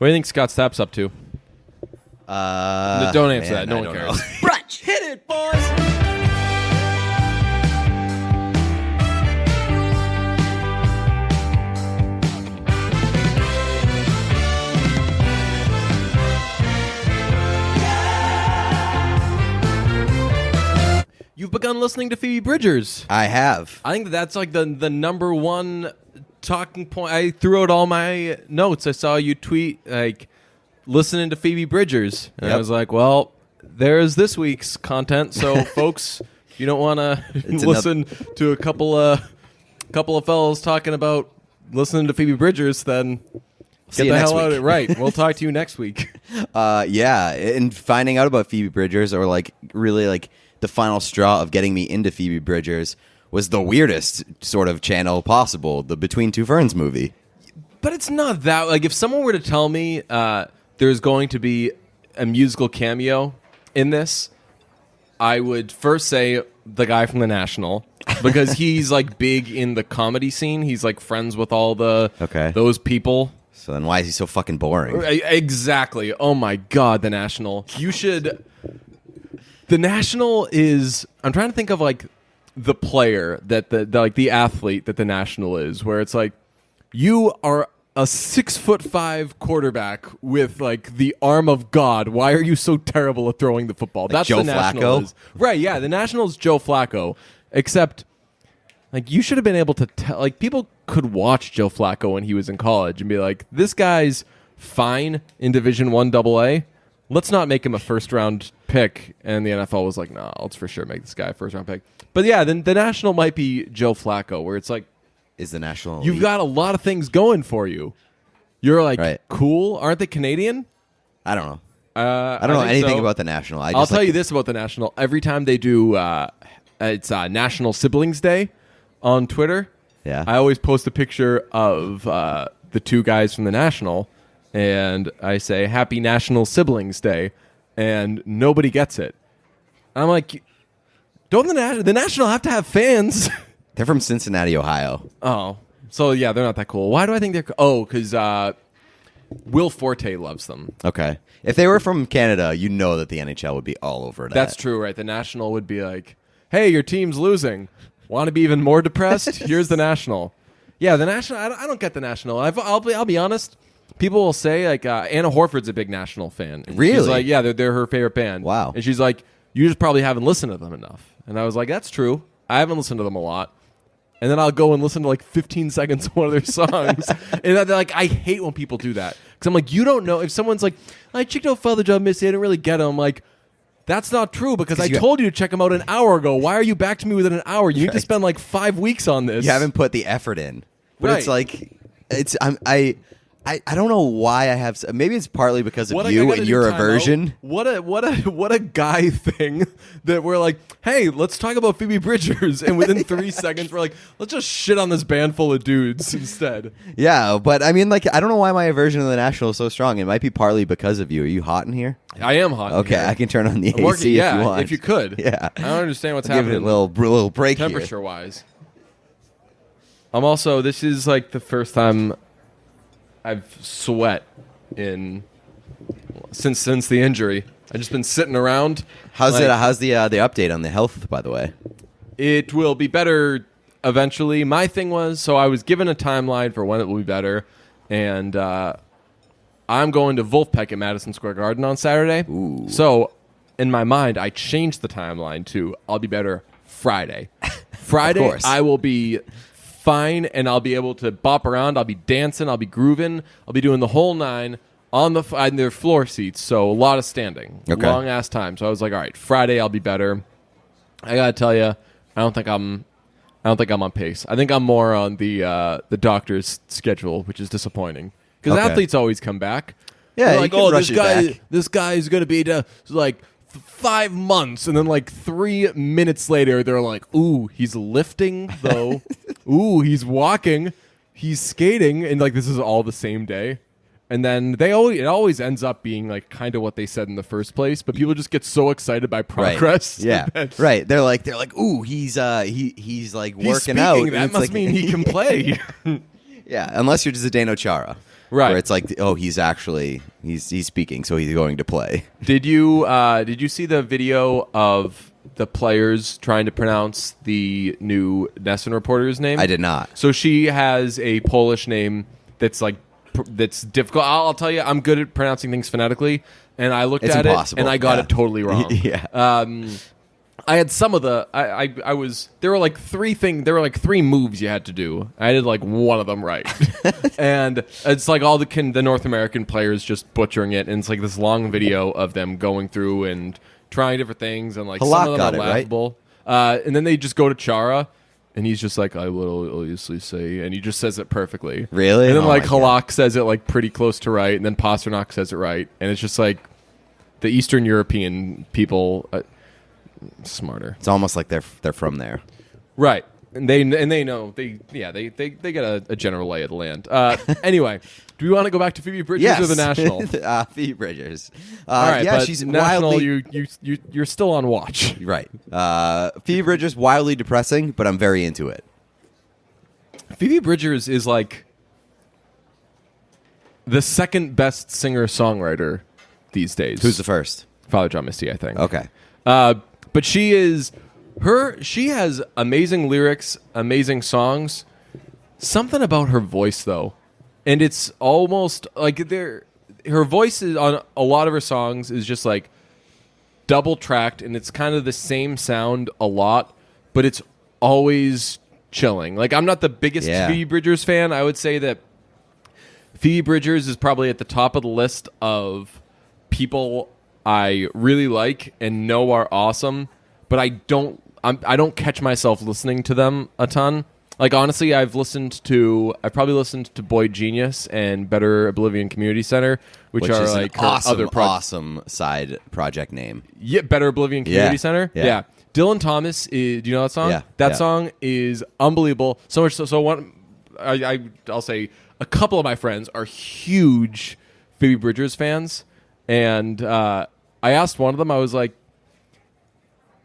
What do you think Scott Stapp's up to? Don't answer that. No one cares. Brunch. Hit it, boys. You've begun listening to Phoebe Bridgers. I have. I think that's like the number one talking point. I threw out all my notes. I saw you tweet like listening to Phoebe Bridgers, and I was like, well, there's this week's content. So, folks, if you don't want to listen to a couple of fellas talking about listening to Phoebe Bridgers, then get the hell out of it. Right. We'll talk to you next week. Yeah, and finding out about Phoebe Bridgers, or like really like the final straw of getting me into Phoebe Bridgers, was the weirdest sort of channel possible, the Between Two Ferns movie. But it's not that. Like, if someone were to tell me there's going to be a musical cameo in this, I would first say the guy from The National, because he's like big in the comedy scene. He's like friends with all those people. So then why is he so fucking boring? Exactly. Oh my God, The National. You should... The National is... I'm trying to think of like the player that the athlete that The National is, where it's like you are a 6'5" quarterback with like the arm of God. Why are you so terrible at throwing the football? Like That's Joe The National Flacco? is. Right, yeah. The National is Joe Flacco. Except like you should have been able to tell, like people could watch Joe Flacco when he was in college and be like, this guy's fine in Division I AA. Let's not make him a first-round pick. And the NFL was like, no, let's for sure make this guy a first-round pick. But yeah, then the National might be Joe Flacco, where it's like, is the National elite? You've got a lot of things going for you. You're like, cool. Aren't they Canadian? I don't know. I don't know anything about the National. I'll tell you this about the National. Every time they do, it's National Siblings Day on Twitter. Yeah. I always post a picture of the two guys from the National, and I say, Happy National Siblings Day, and nobody gets it. I'm like, don't the National have to have fans? They're from Cincinnati, Ohio. Oh. So, yeah, they're not that cool. Why do I think they're... Oh, because Will Forte loves them. Okay. If they were from Canada, you know that the NHL would be all over that. That's true, right? The National would be like, hey, your team's losing. Want to be even more depressed? Here's the National. Yeah, the National... I don't get the National. I'll be honest. People will say, like, Anna Horford's a big National fan. And really? She's like, yeah, they're her favorite band. Wow. And she's like, you just probably haven't listened to them enough. And I was like, that's true. I haven't listened to them a lot. And then I'll go and listen to like 15 seconds of one of their songs. And they're like, I hate when people do that. Because I'm like, you don't know. If someone's like, I checked out Father John Misty, I didn't really get him. I'm like, that's not true, because I told you to check him out an hour ago. Why are you back to me within an hour? You need to spend like 5 weeks on this. You haven't put the effort in. But it's like, I don't know why I have. Maybe it's partly because of you and your aversion. What a guy thing that we're like, hey, let's talk about Phoebe Bridgers, and within 3 seconds we're like, let's just shit on this band full of dudes instead. Yeah, but I mean, like, I don't know why my aversion of the National is so strong. It might be partly because of you. Are you hot in here? I am hot. Okay, in here. I can turn on the AC if you want. If you could. Yeah, I don't understand what's happening. happening. Give it a little break temperature wise. I'm also. This is like the first time I've sweat since the injury. I've just been sitting around. How's the update on the health, by the way? It will be better eventually. My thing was, so I was given a timeline for when it will be better, and I'm going to Wolfpack at Madison Square Garden on Saturday. Ooh. So in my mind, I changed the timeline to I'll be better Friday. Friday, Of course. I will be fine, and I'll be able to bop around. I'll be dancing. I'll be grooving. I'll be doing the whole nine on their floor seats. So a lot of standing, long ass time. So I was like, all right, Friday I'll be better. I gotta tell you, I don't think I'm on pace. I think I'm more on the doctor's schedule, which is disappointing because athletes always come back. Yeah, they're like, oh, this guy is gonna be like 5 months, and then like 3 minutes later they're like, ooh, he's lifting though. Ooh, he's walking, he's skating, and like this is all the same day. And then it always ends up being like kind of what they said in the first place, but people just get so excited by progress. Right. Yeah, right. They're like, ooh, he's like working out. That must mean he can play. Yeah, unless you're Zdeno Chara. Right. Where it's like, oh, he's speaking, so he's going to play. Did you see the video of the players trying to pronounce the new Nessun reporter's name? I did not. So she has a Polish name that's like that's difficult. I'll tell you, I'm good at pronouncing things phonetically, and I looked at impossible. it and I got it totally wrong. Yeah. I had some of the I was there were like three moves you had to do. I did like one of them right. And it's like all the North American players just butchering it, and it's like this long video of them going through and trying different things, and like Halak some of them got are it, right? laughable. And then they just go to Chara, and he's just like, I will obviously say, and he just says it perfectly. Really? And then Oh like my God. Halak says it like pretty close to right, and then Pasternak says it right, and it's just like the Eastern European people smarter. It's almost like they're from there. Right. And they know they get a general lay of the land. Anyway, do we want to go back to Phoebe Bridgers or the National? Phoebe Bridgers. All right, yeah, but she's National. wildly You're still on watch. right. Phoebe Bridgers wildly depressing, but I'm very into it. Phoebe Bridgers is like the second best singer songwriter these days. Who's the first? Father John Misty, I think. Okay. But she has amazing lyrics, amazing songs. Something about her voice, though, and it's almost like her voice is on a lot of her songs is just like double tracked, and it's kind of the same sound a lot, but it's always chilling. Like, I'm not the biggest Phoebe Bridgers fan. I would say that Phoebe Bridgers is probably at the top of the list of people I really like and know are awesome, but I don't catch myself listening to them a ton. Like, honestly, I've probably listened to Boy Genius and Better Oblivion Community Center, which are is like an awesome, other awesome side project name. Yeah, Better Oblivion Community Center. Yeah. Dylan Thomas, do you know that song? Yeah. That song is unbelievable. So much so one, I'll say a couple of my friends are huge Phoebe Bridgers fans. And I asked one of them, I was like,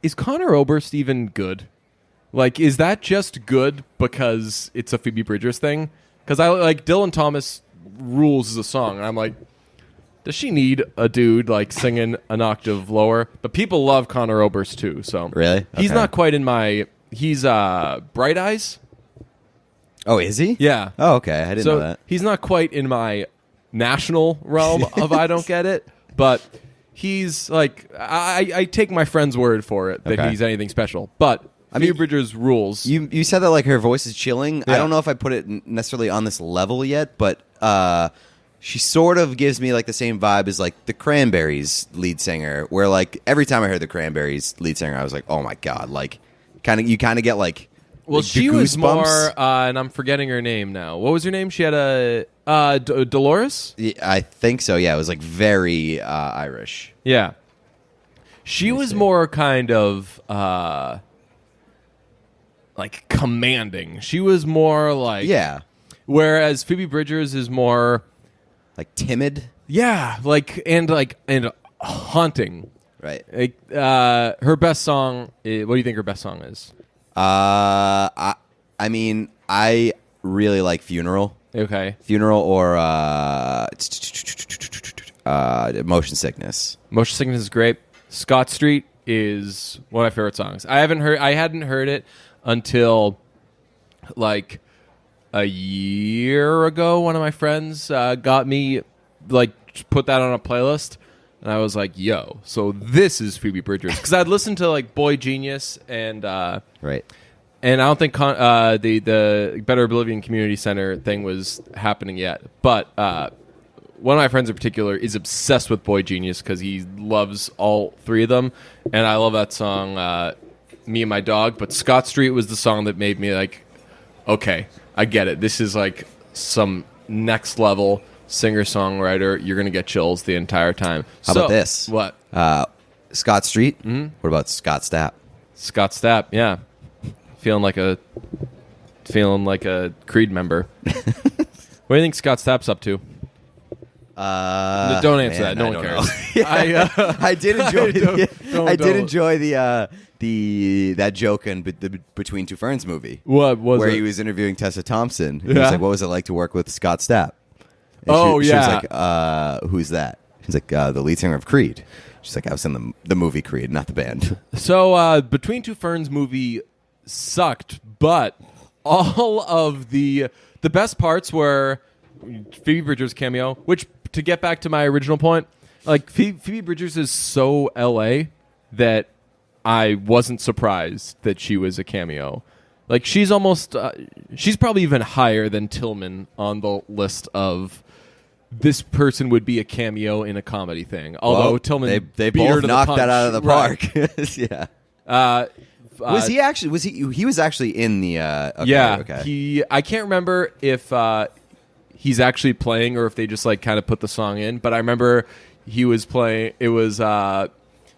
is Connor Oberst even good? Like, is that just good because it's a Phoebe Bridgers thing? Because I like Dylan Thomas rules as a song. And I'm like, does she need a dude like singing an octave lower? But people love Connor Oberst too. So Really? He's Okay. not quite in my. He's Bright Eyes. Oh, is he? Yeah. Oh, okay. I didn't know that. He's not quite in my national realm of I don't get it, but he's like I take my friend's word for it that Okay. he's anything special. But Phoebe Bridgers rules. You said that like her voice is chilling. Yeah. I don't know if I put it necessarily on this level yet, but she sort of gives me like the same vibe as like the Cranberries lead singer, where like every time I heard the Cranberries lead singer, I was like, oh my god, like you kind of get like. Well, like, she the was goosebumps. more, and I'm forgetting her name now. What was her name? She had a Dolores. Yeah, I think so. Yeah, it was like very Irish. Yeah, she was more kind of like commanding. She was more like Yeah, Whereas Phoebe Bridgers is more like timid. like and haunting. Right. Like, her best song. What do you think her best song is? I mean, I really like Funeral. Okay. Funeral or Motion Sickness. Motion Sickness is great. Scott Street is one of my favorite songs. I hadn't heard it until like a year ago. One of my friends got me like put that on a playlist, and I was like, "Yo, so this is Phoebe Bridgers." Because I'd listened to like Boy Genius and Right. and I don't think the Better Oblivion Community Center thing was happening yet. But one of my friends in particular is obsessed with Boy Genius because he loves all three of them. And I love that song, Me and My Dog. But Scott Street was the song that made me like, okay, I get it. This is like some next level singer-songwriter. You're going to get chills the entire time. How about this? What? Scott Street. Mm-hmm. What about Scott Stapp? Scott Stapp, yeah. Feeling like a Creed member. What do you think Scott Stapp's up to? Don't answer that. No one cares. I did enjoy. I did enjoy the that joke in the Between Two Ferns movie. What was where it? he was interviewing Tessa Thompson. He Yeah. was like, "What was it like to work with Scott Stapp?" And she was like, "Who's that?" He's like, "The lead singer of Creed." She's like, "I was in the movie Creed, not the band." So Between Two Ferns movie sucked, but all of the best parts were Phoebe Bridgers cameo, which, to get back to my original point, like Phoebe Bridgers is so LA that I wasn't surprised that she was a cameo. Like, she's almost she's probably even higher than Tillman on the list of this person would be a cameo in a comedy thing. Although Well, Tillman they beat her both to the knocked punch. that out of the Right. park. Yeah. Was he was actually in the okay, Yeah, okay. I can't remember if he's actually playing or if they just like kind of put the song in, but I remember he was playing. It was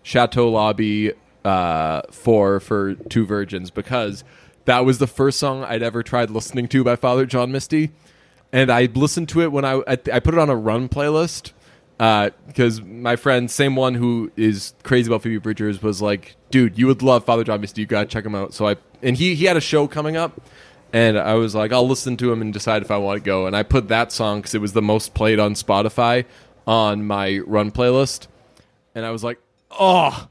Chateau Lobby for Two Virgins, because that was the first song I'd ever tried listening to by Father John Misty, and I listened to it when I put it on a run playlist. Because my friend, same one who is crazy about Phoebe Bridgers, was like, "Dude, you would love Father John Misty. You gotta check him out." So he had a show coming up, and I was like, "I'll listen to him and decide if I want to go." And I put that song because it was the most played on Spotify on my run playlist, and I was like, "Oh,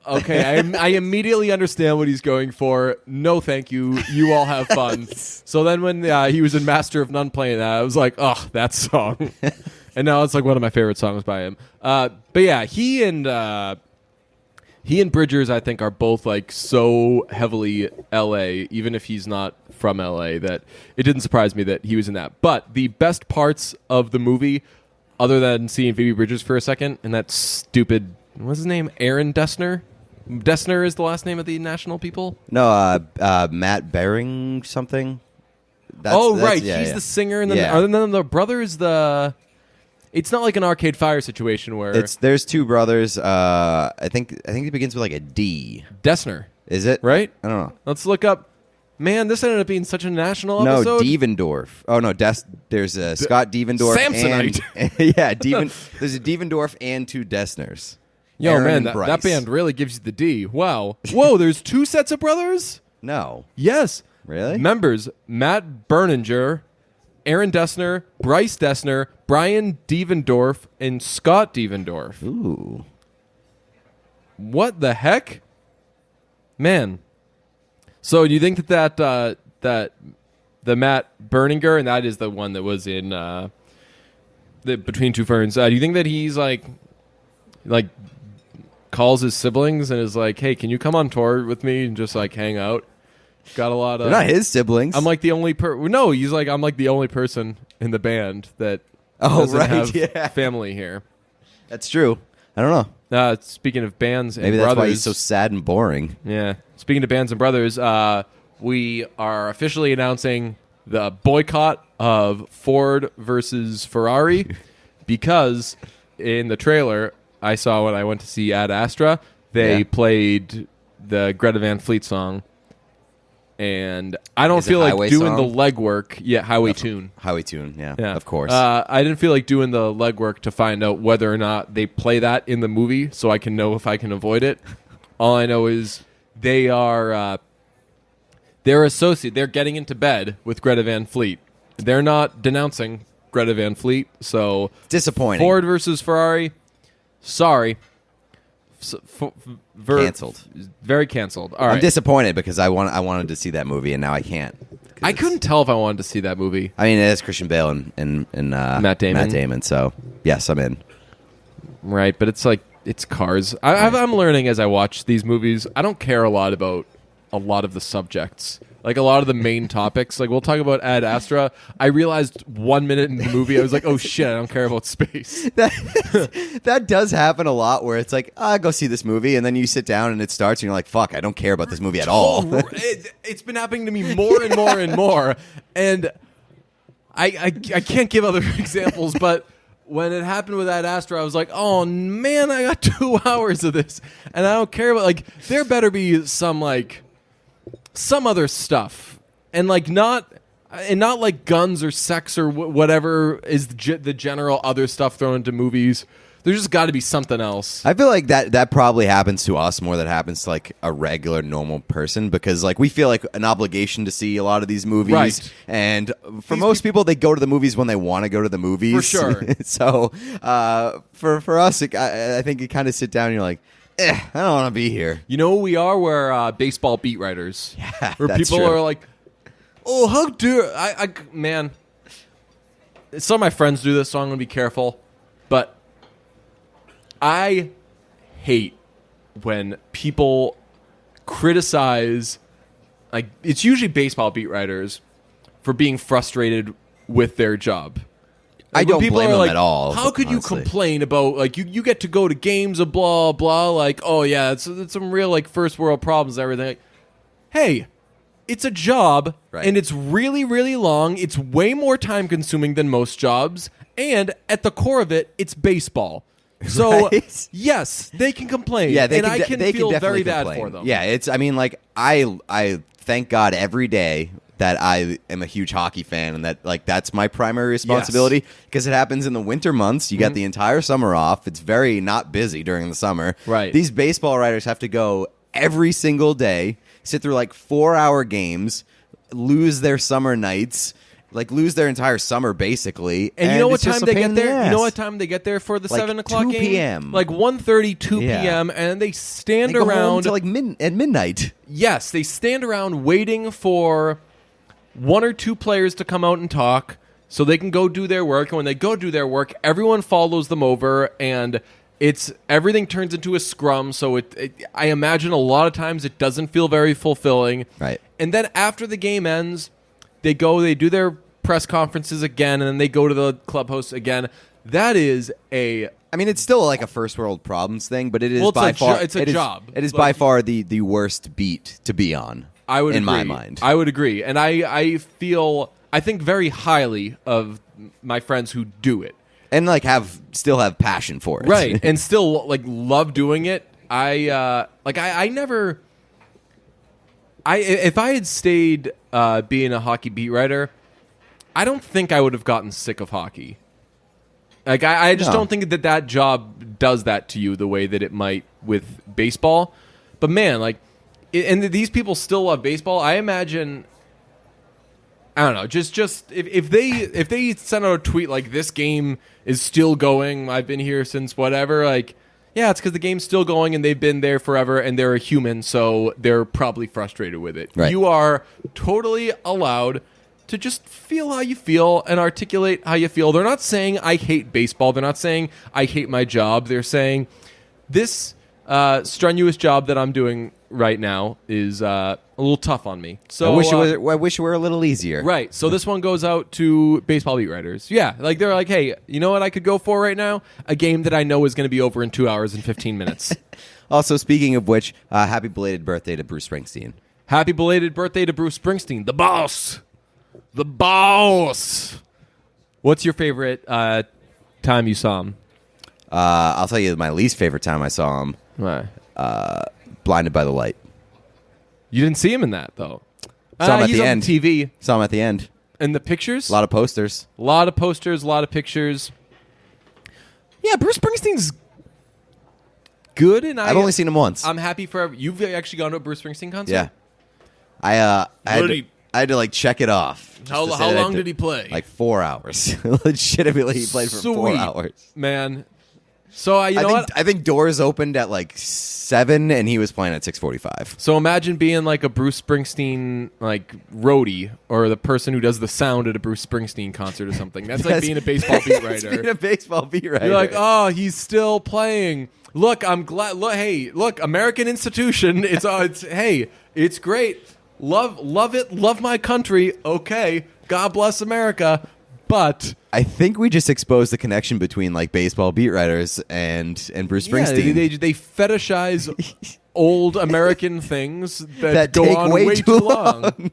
okay." I immediately understand what he's going for. No, thank you. You all have fun. So then when he was in Master of None playing that, I was like, "Oh, that song." And now it's like one of my favorite songs by him. But yeah, he and Bridgers, I think, are both like so heavily LA, even if he's not from LA, that it didn't surprise me that he was in that. But the best parts of the movie, other than seeing Phoebe Bridgers for a second, and that stupid, what's his name? Aaron Dessner? Dessner is the last name of the National People? No, Matt Bering something. Right. Yeah, He's yeah. the singer, and then, Yeah. and then the brother is the... It's not like an Arcade Fire situation where... There's two brothers. I think it begins with like a D. Dessner, Is it? right? I don't know. Let's look up... Man, this ended up being such a national No, episode. Devendorf. Oh no, there's Scott Devendorf. Samsonite. And, yeah, there's a Devendorf and two Dessners. Yo, Aaron man, and that Bryce. band really gives you the D. Wow. Whoa, there's two sets of brothers? No, Yes. really? Members, Matt Berninger, Aaron Dessner, Bryce Dessner, Brian Devendorf, and Scott Devendorf. Ooh. What the heck? Man. So do you think that the Matt Berninger, and that is the one that was in the Between Two Ferns, do you think that he's like calls his siblings and is like, "Hey, can you come on tour with me and just like hang out?" Got a lot of... They're not his siblings. I'm like the only No, he's like, I'm like the only person in the band that doesn't right, have yeah. family here. That's true. I don't know. Speaking of bands and Maybe that's brothers, why he's so sad and boring. yeah. Speaking of bands and brothers, we are officially announcing the boycott of Ford versus Ferrari because in the trailer I saw when I went to see Ad Astra, they Yeah. played the Greta Van Fleet song. And I don't Is it feel like Highway doing song? the legwork. Yeah, Highway Tune. Highway Tune, yeah, Yeah, of course. I didn't feel like doing the legwork to find out whether or not they play that in the movie, so I can know if I can avoid it. All I know is they are they're associated. They're getting into bed with Greta Van Fleet. They're not denouncing Greta Van Fleet. So Disappointing. Ford versus Ferrari. Sorry. Canceled. Very canceled. All right. I'm disappointed because I wanted to see that movie and now I can't. I couldn't tell if I wanted to see that movie. I mean, it has Christian Bale and Matt Damon. Matt Damon. So yes, I'm in. Right, but it's like, it's cars. I'm learning as I watch these movies. I don't care a lot about a lot of the subjects. Like a lot of the main topics. Like we'll talk about Ad Astra. I realized 1 minute in the movie, I was like, oh shit, I don't care about space. That does happen a lot where it's like, go see this movie, and then you sit down and it starts, and you're like, fuck, I don't care about this movie at all. It's been happening to me more and more and more. And I can't give other examples, but when it happened with Ad Astra, I was like, oh man, I got 2 hours of this. And I don't care about, like, there better be some other stuff, and not like guns or sex or whatever is the general other stuff thrown into movies. There's just got to be something else. I feel like that probably happens to us more than happens to like a regular normal person, because like we feel like an obligation to see a lot of these movies, Right. and for most people they go to the movies when they want to go to the movies. For sure. So for us, I think you kind of sit down and you're like, I don't want to be here. You know what we are? We're baseball beat writers. Yeah, where that's people true. are like, oh, how dare man. Some of my friends do this, so I'm going to be careful. But I hate when people criticize, like, it's usually baseball beat writers for being frustrated with their job. I Like, when don't people blame are them like, at all, How could honestly. you complain about, like, you get to go to games of blah, blah, like, oh, yeah, it's some real, like, first world problems and everything. Like, hey, it's a job, Right. and it's really, really long. It's way more time consuming than most jobs, and at the core of it, it's baseball. So Right? yes, they can complain. Yeah, they and can I can they feel can very definitely bad complain. for them. Yeah, it's. I mean, like I thank God every day that I am a huge hockey fan, and that like that's my primary responsibility, because it happens in the winter months. You get the entire summer off. It's very not busy during the summer. Right. These baseball writers have to go every single day, sit through like 4-hour games, lose their summer nights. Like lose their entire summer basically, And you know what it's just time a they pain get in the there? You know ass. what time they get there for the Like 7 o'clock 2 game? p.m. Like 1:30, 2 Yeah. p.m. And they They stand go home around. till like at midnight. Yes, they stand around waiting for one or two players to come out and talk so they can go do their work. And when they go do their work, everyone follows them over, and everything turns into a scrum. So I imagine a lot of times it doesn't feel very fulfilling. Right. And then after the game ends, they do their press conferences again, and then they go to the club hosts again. That is I mean, it's still like a first world problems thing, but it is Well, it's by a far it's a job. It is Like- by far the worst beat to be on. I would in agree. my mind. I would agree, and I think very highly of my friends who do it, And like still have passion for it. right, and still like love doing it. I never. If I had stayed being a hockey beat writer, I don't think I would have gotten sick of hockey. Like I just No. don't think that job does that to you the way that it might with baseball. But man, like, and these people still love baseball. I imagine. I don't know. Just if they send out a tweet like this game is still going, I've been here since whatever. Like, yeah, it's because the game's still going and they've been there forever and they're a human, so they're probably frustrated with it. Right. You are totally allowed to just feel how you feel and articulate how you feel. They're not saying I hate baseball. They're not saying I hate my job. They're saying this strenuous job that I'm doing right now is a little tough on me. So I wish it were a little easier. right. So this one goes out to baseball beat writers. Yeah, like they're like, hey, you know what I could go for right now? A game that I know is going to be over in 2 hours and 15 minutes. Also, speaking of which, happy belated birthday to Bruce Springsteen. Happy belated birthday to Bruce Springsteen, the boss. The boss. What's your favorite time you saw him? I'll tell you my least favorite time I saw him. Why? Blinded by the Light. You didn't see him in that though. Saw him at he's the on end. TV. Saw him at the end. And the pictures? A lot of posters. A lot of posters, a lot of pictures. Yeah, Bruce Springsteen's good, and I've only seen him once. I'm happy for you've actually gone to a Bruce Springsteen concert. Yeah. I Really? had to like check it off. just How to say that long did he play? Like 4 hours. Legitimately, he played for 4 Sweet. hours. Man. So you know what? I think doors opened at like 7, and he was playing at 6:45. So imagine being like a Bruce Springsteen like roadie, or the person who does the sound at a Bruce Springsteen concert or something. That's like being a baseball beat That's writer. being a baseball beat writer. You're like, oh, he's still playing. Look, I'm glad. Look, hey, look, American institution. It's hey, it's great. Love it. Love my country. Okay, God bless America. But I think we just exposed the connection between like baseball beat writers and Bruce Springsteen. yeah, they fetishize old American things that, That go take on way way too too long.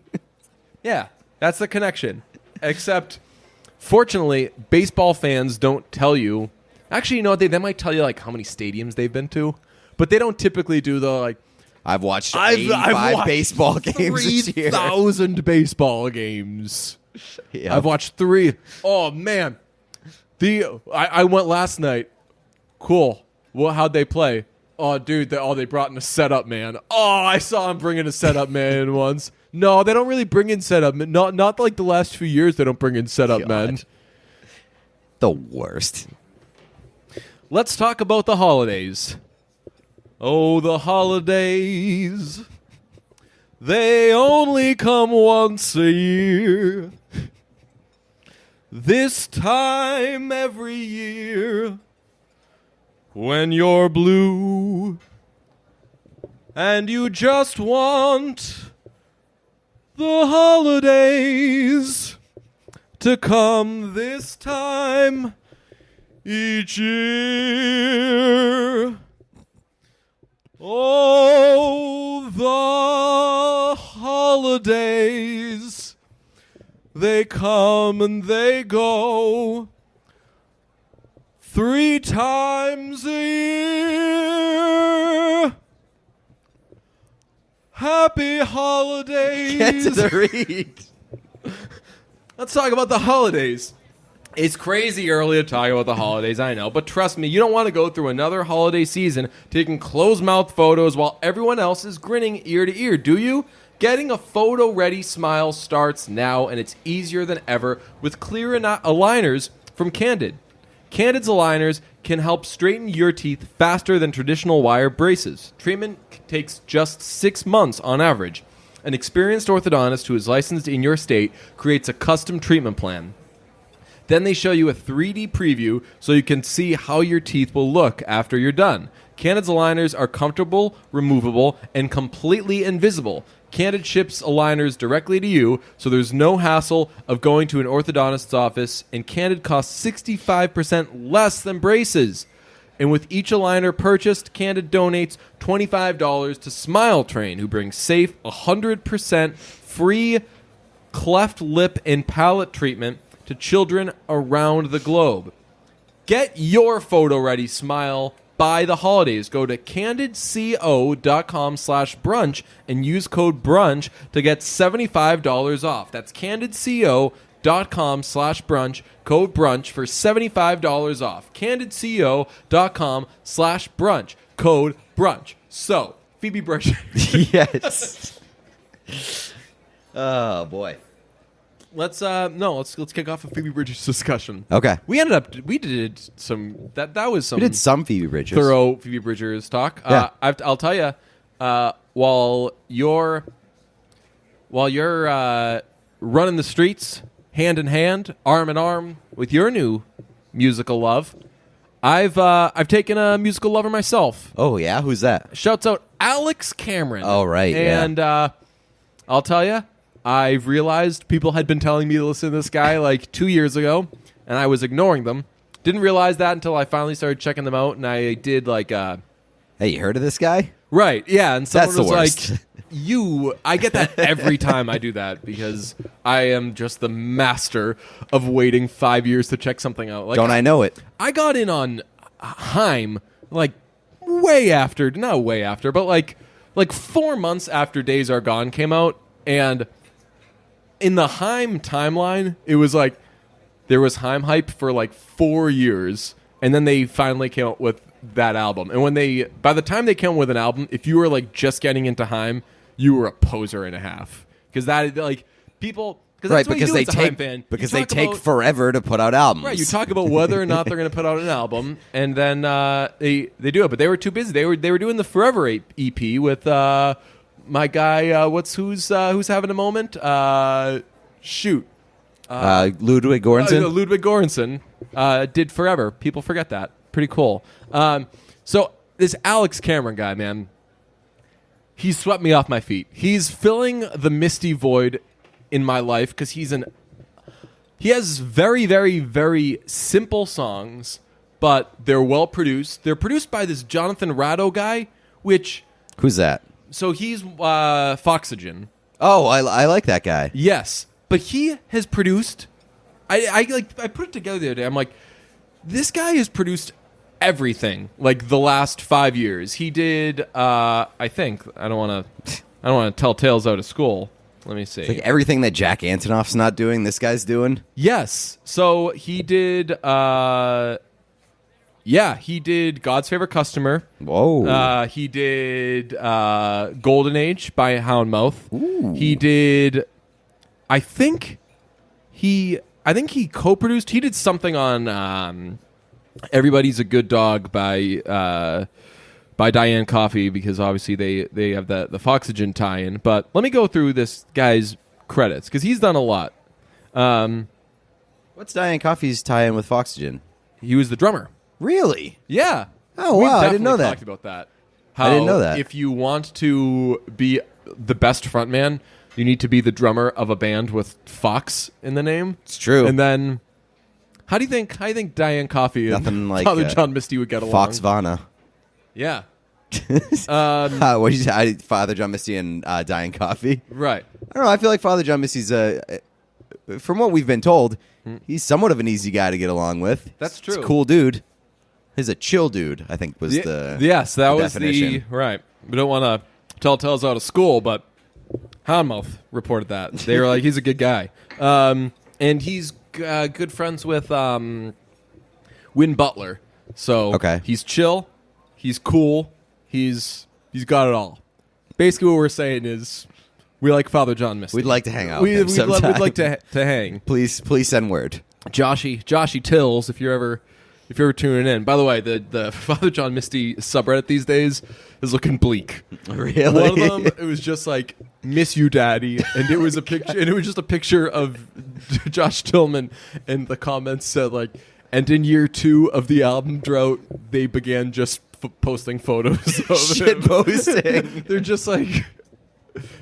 Yeah, that's the connection. Except, fortunately, baseball fans don't tell you. Actually, you know what? They might tell you like how many stadiums they've been to, but they don't typically do the like. I've watched I've 85 watched baseball games this year. 3,000 baseball games. Yeah. I've watched 3. Oh man, I went last night. Cool. Well, how'd they play? Oh, dude, they brought in a setup man. Oh, I saw him bring in a setup man once. No, they don't really bring in setup men. Not like the last few years they don't bring in setup men. The worst. Let's talk about the holidays. Oh, the holidays. They only come once a year. This time every year. When you're blue and you just want the holidays to come this time each year. Oh, the holidays, they come and they go 3 times a year. Happy holidays. Get to the read. Let's talk about the holidays. It's crazy early to talk about the holidays, I know. But trust me, you don't want to go through another holiday season taking closed-mouth photos while everyone else is grinning ear to ear, do you? Getting a photo-ready smile starts now, and it's easier than ever with clear aligners from Candid. Candid's aligners can help straighten your teeth faster than traditional wire braces. Treatment takes just 6 months on average. An experienced orthodontist who is licensed in your state creates a custom treatment plan. Then they show you a 3D preview so you can see how your teeth will look after you're done. Candid's aligners are comfortable, removable, and completely invisible. Candid ships aligners directly to you, so there's no hassle of going to an orthodontist's office, and Candid costs 65% less than braces. And with each aligner purchased, Candid donates $25 to Smile Train, who brings safe, 100% free cleft lip and palate treatment to children around the globe. Get your photo-ready smile by the holidays. Go to candidco.com/brunch and use code brunch to get $75 off. That's candidco.com/brunch, code brunch for $75 off. candidco.com/brunch, code brunch. So, Phoebe Bridgers. Yes. Oh boy. Let's kick off a Phoebe Bridgers discussion. Okay. We did some that was some We did some Phoebe Bridgers. thorough Phoebe Bridgers talk. Yeah. I'll tell you, while you're running the streets hand in hand, arm in arm with your new musical love, I've taken a musical lover myself. Oh yeah, who's that? Shouts out Alex Cameron. Oh right, and I'll tell you, I've realized people had been telling me to listen to this guy like 2 years ago, and I was ignoring them. Didn't realize that until I finally started checking them out, and I did like Hey, you heard of this guy? right, yeah, and someone That's the was worst. like, I get that every time I do that because I am just the master of waiting 5 years to check something out. Like, Don't I know it? I got in on Haim like way after, not way after, but like 4 months after Days Are Gone came out, and in the Haim timeline, it was like there was Haim hype for like 4 years, and then they finally came out with that album. And by the time they came out with an album, if you were like just getting into Haim, you were a poser and a half, because that like people. Right, because they take forever to put out albums. Right, you talk about whether or not they're going to put out an album, and then they do it. But they were too busy. They were doing the Forever EP with my guy. Who's having a moment? Ludwig Göransson. Ludwig Göransson did Forever. People forget that. Pretty cool. So this Alex Cameron guy, man, he swept me off my feet. He's filling the misty void in my life because he has very, very, very simple songs, but they're well produced. They're produced by this Jonathan Rado guy, Who's that? so he's Foxygen. Oh, I like that guy. Yes, but he has produced. I put it together the other day. I'm like, this guy has produced everything like the last 5 years. He did. I think I don't want to tell tales out of school. Let me see. It's like everything that Jack Antonoff's not doing, this guy's doing. Yes. So he did Yeah, he did God's Favorite Customer. Whoa. He did Golden Age by Houndmouth. Ooh. He did. I think he co-produced. He did something on Everybody's a Good Dog by Diane Coffey, because obviously they have the Foxygen tie-in. But let me go through this guy's credits because he's done a lot. What's Diane Coffey's tie-in with Foxygen? He was the drummer. Really? Yeah. Oh, We've wow. I didn't definitely know that. Talked about that. I didn't know that. If you want to be the best frontman, you need to be the drummer of a band with Fox in the name. It's true. And then, how do you think Diane Coffey and Nothing like, Father John Misty would get along? Fox Vana. Yeah. What did you say? Father John Misty and Diane Coffey? Right. I don't know. I feel like Father John Misty's, from what we've been told, he's somewhat of an easy guy to get along with. That's true. He's a cool dude. He's a chill dude, I think was the yes, that was definition. right. We don't want to tell tales out of school, but Houndmouth reported that. They were like, he's a good guy. And he's good friends with Win Butler. So Okay. he's chill, he's cool, he's got it all. Basically what we're saying is we like Father John Misty. We'd like to hang out We'd with him sometime. like to hang. Please send word. Joshy Tills, if you're ever tuning in. By the way, the Father John Misty subreddit these days is looking bleak. Really? One of them, it was just like "Miss You, Daddy," and it was a picture, and it was just a picture of Josh Tillman, and the comments said like, "And in year 2 of the album drought, they began just posting photos of Shit him." posting. They're just like,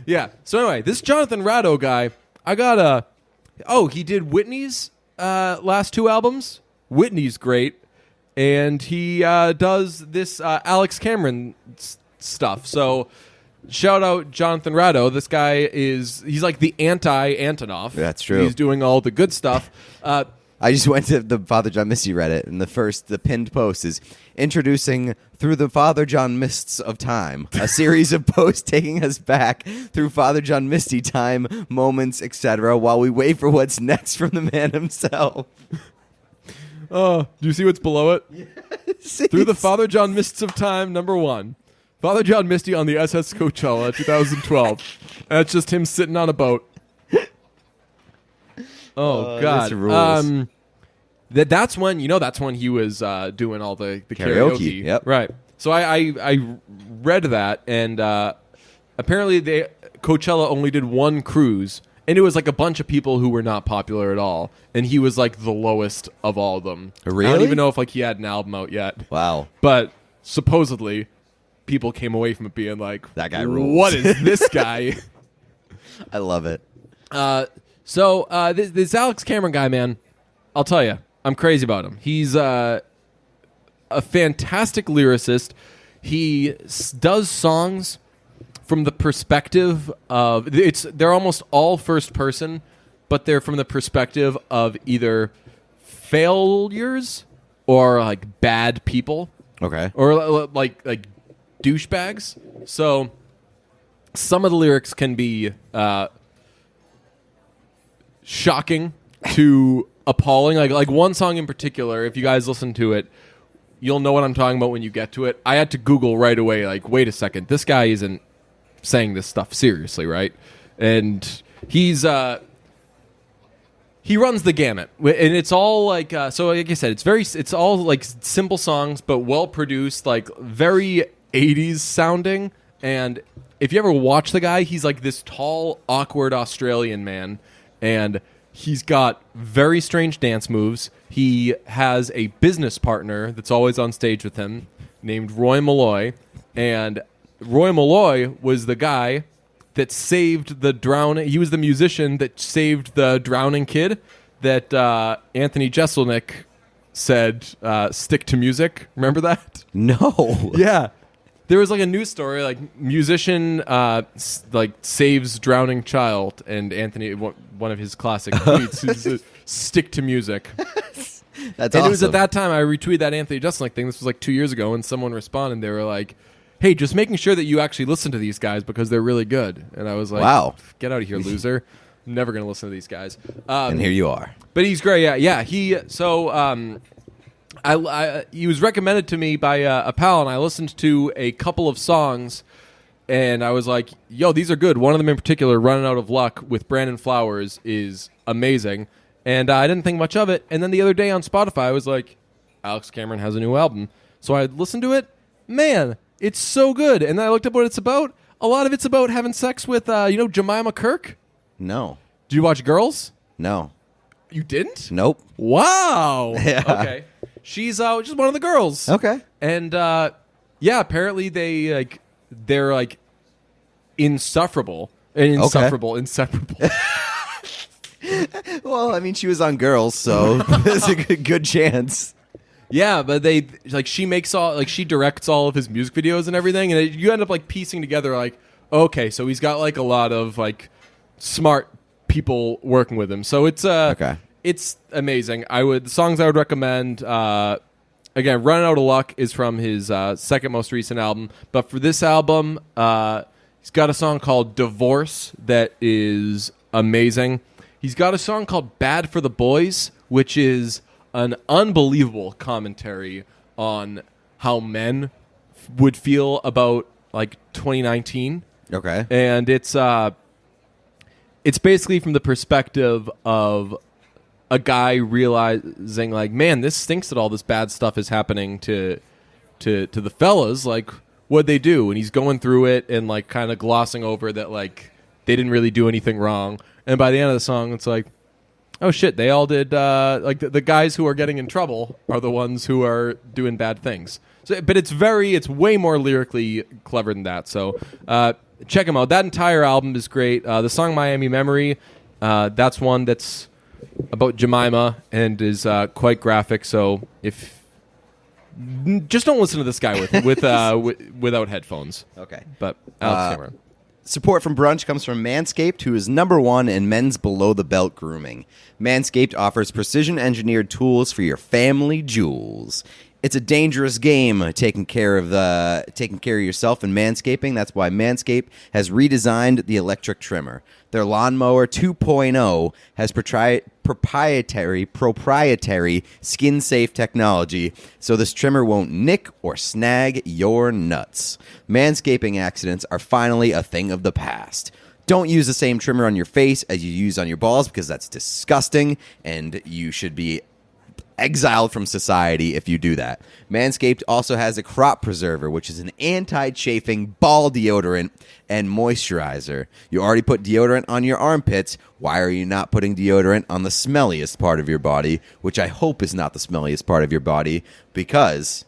yeah. So anyway, this Jonathan Rado guy, I got a. Oh, he did Whitney's last 2 albums. Whitney's great, and he does this Alex Cameron stuff. So shout out Jonathan Rado. This guy he's like the anti-Antonov. That's true. He's doing all the good stuff. I just went to the Father John Misty Reddit, and the pinned post is introducing Through the Father John Mists of Time, a series of posts taking us back through Father John Misty time, moments, etc., while we wait for what's next from the man himself. Oh, do you see what's below it? Yes. Through the Father John Mists of Time, #1. Father John Misty on the SS Coachella, 2012. That's just him sitting on a boat. Oh God! this rules. That's when he was doing all the karaoke. Yep. Right. So I read that, and apparently Coachella only did 1 cruise, and it was like a bunch of people who were not popular at all, and he was like the lowest of all of them. Really? I don't even know if like he had an album out yet. Wow. But supposedly, people came away from it being like, That guy rules. What is this guy? I love it. So this Alex Cameron guy, man, I'll tell you, I'm crazy about him. He's a fantastic lyricist. He does songs from the perspective of they're almost all first person, but they're from the perspective of either failures or like bad people. Okay. Or like douchebags. So some of the lyrics can be shocking to appalling. Like one song in particular, if you guys listen to it, you'll know what I'm talking about when you get to it. I had to Google right away, like, wait a second, this guy isn't saying this stuff seriously, right? And he runs the gamut, and it's all like so like I said, it's all like simple songs but well produced, like very 80s sounding. And if you ever watch the guy, he's like this tall, awkward Australian man, and he's got very strange dance moves. He has a business partner that's always on stage with him named Roy Malloy, and Roy Malloy was the guy that saved the drowning. He was the musician that saved the drowning kid that Anthony Jeselnik said, stick to music. Remember that? No. Yeah. There was like a news story, like musician like saves drowning child, and Anthony, one of his classic tweets, is stick to music. That's and awesome. it was at that time I retweeted that Anthony Jeselnik thing. This was like 2 years ago, and someone responded. They were like, hey, just making sure that you actually listen to these guys because they're really good. And I was like, wow, get out of here, loser. I'm never going to listen to these guys. And here you are. But he's great. Yeah. He was recommended to me by a pal, and I listened to a couple of songs, and I was like, yo, these are good. One of them in particular, Running Out of Luck with Brandon Flowers, is amazing. And I didn't think much of it. And then the other day on Spotify, I was like, Alex Cameron has a new album. So I listened to it. Man, it's so good. And then I looked up what it's about. A lot of it's about having sex with, Jemima Kirk. No. Did you watch Girls? No. You didn't? Nope. Wow. Yeah. Okay. She's just one of the girls. Okay. And apparently they're insufferable. Inseparable. Well, I mean, she was on Girls, so there's a good chance. Yeah, but she directs all of his music videos and everything, and you end up piecing together okay, so he's got a lot of smart people working with him. So it's it's amazing. The songs I would recommend. Again, Running Out of Luck is from his second most recent album, but for this album, he's got a song called Divorce that is amazing. He's got a song called Bad for the Boys, which is an unbelievable commentary on how men would feel about 2019. Okay. And it's basically from the perspective of a guy realizing man, this stinks that all this bad stuff is happening to the fellas. What'd they do? And he's going through it and kind of glossing over that they didn't really do anything wrong. And by the end of the song, it's oh shit, they all did. The guys who are getting in trouble are the ones who are doing bad things. So, but it's way more lyrically clever than that. So check them out. That entire album is great. The song Miami Memory, that's one that's about Jemima and is quite graphic. So just don't listen to this guy without headphones. Okay. But Alex Cameron. Support from Brunch comes from Manscaped, who is #1 in men's below-the-belt grooming. Manscaped offers precision-engineered tools for your family jewels. It's a dangerous game taking care of yourself and manscaping. That's why Manscaped has redesigned the electric trimmer. Their Lawnmower 2.0 has proprietary skin-safe technology, so this trimmer won't nick or snag your nuts. Manscaping accidents are finally a thing of the past. Don't use the same trimmer on your face as you use on your balls, because that's disgusting, and you should be exiled from society if you do that. Manscaped also has a crop preserver, which is an anti-chafing ball deodorant and moisturizer. You already put deodorant on your armpits. Why are you not putting deodorant on the smelliest part of your body, which I hope is not the smelliest part of your body, because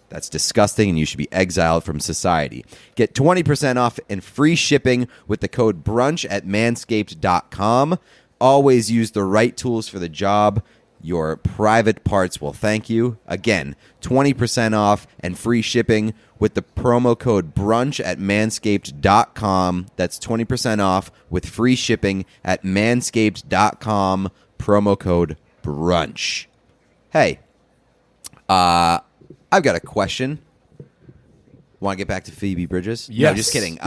that's disgusting and you should be exiled from society. Get 20% off and free shipping with the code BRUNCH at manscaped.com. Always use the right tools for the job. Your private parts will thank you. Again, 20% off and free shipping with the promo code BRUNCH at manscaped.com. That's 20% off with free shipping at manscaped.com. Promo code BRUNCH. Hey, I've got a question. Want to get back to Phoebe Bridgers? Yes. No, just kidding.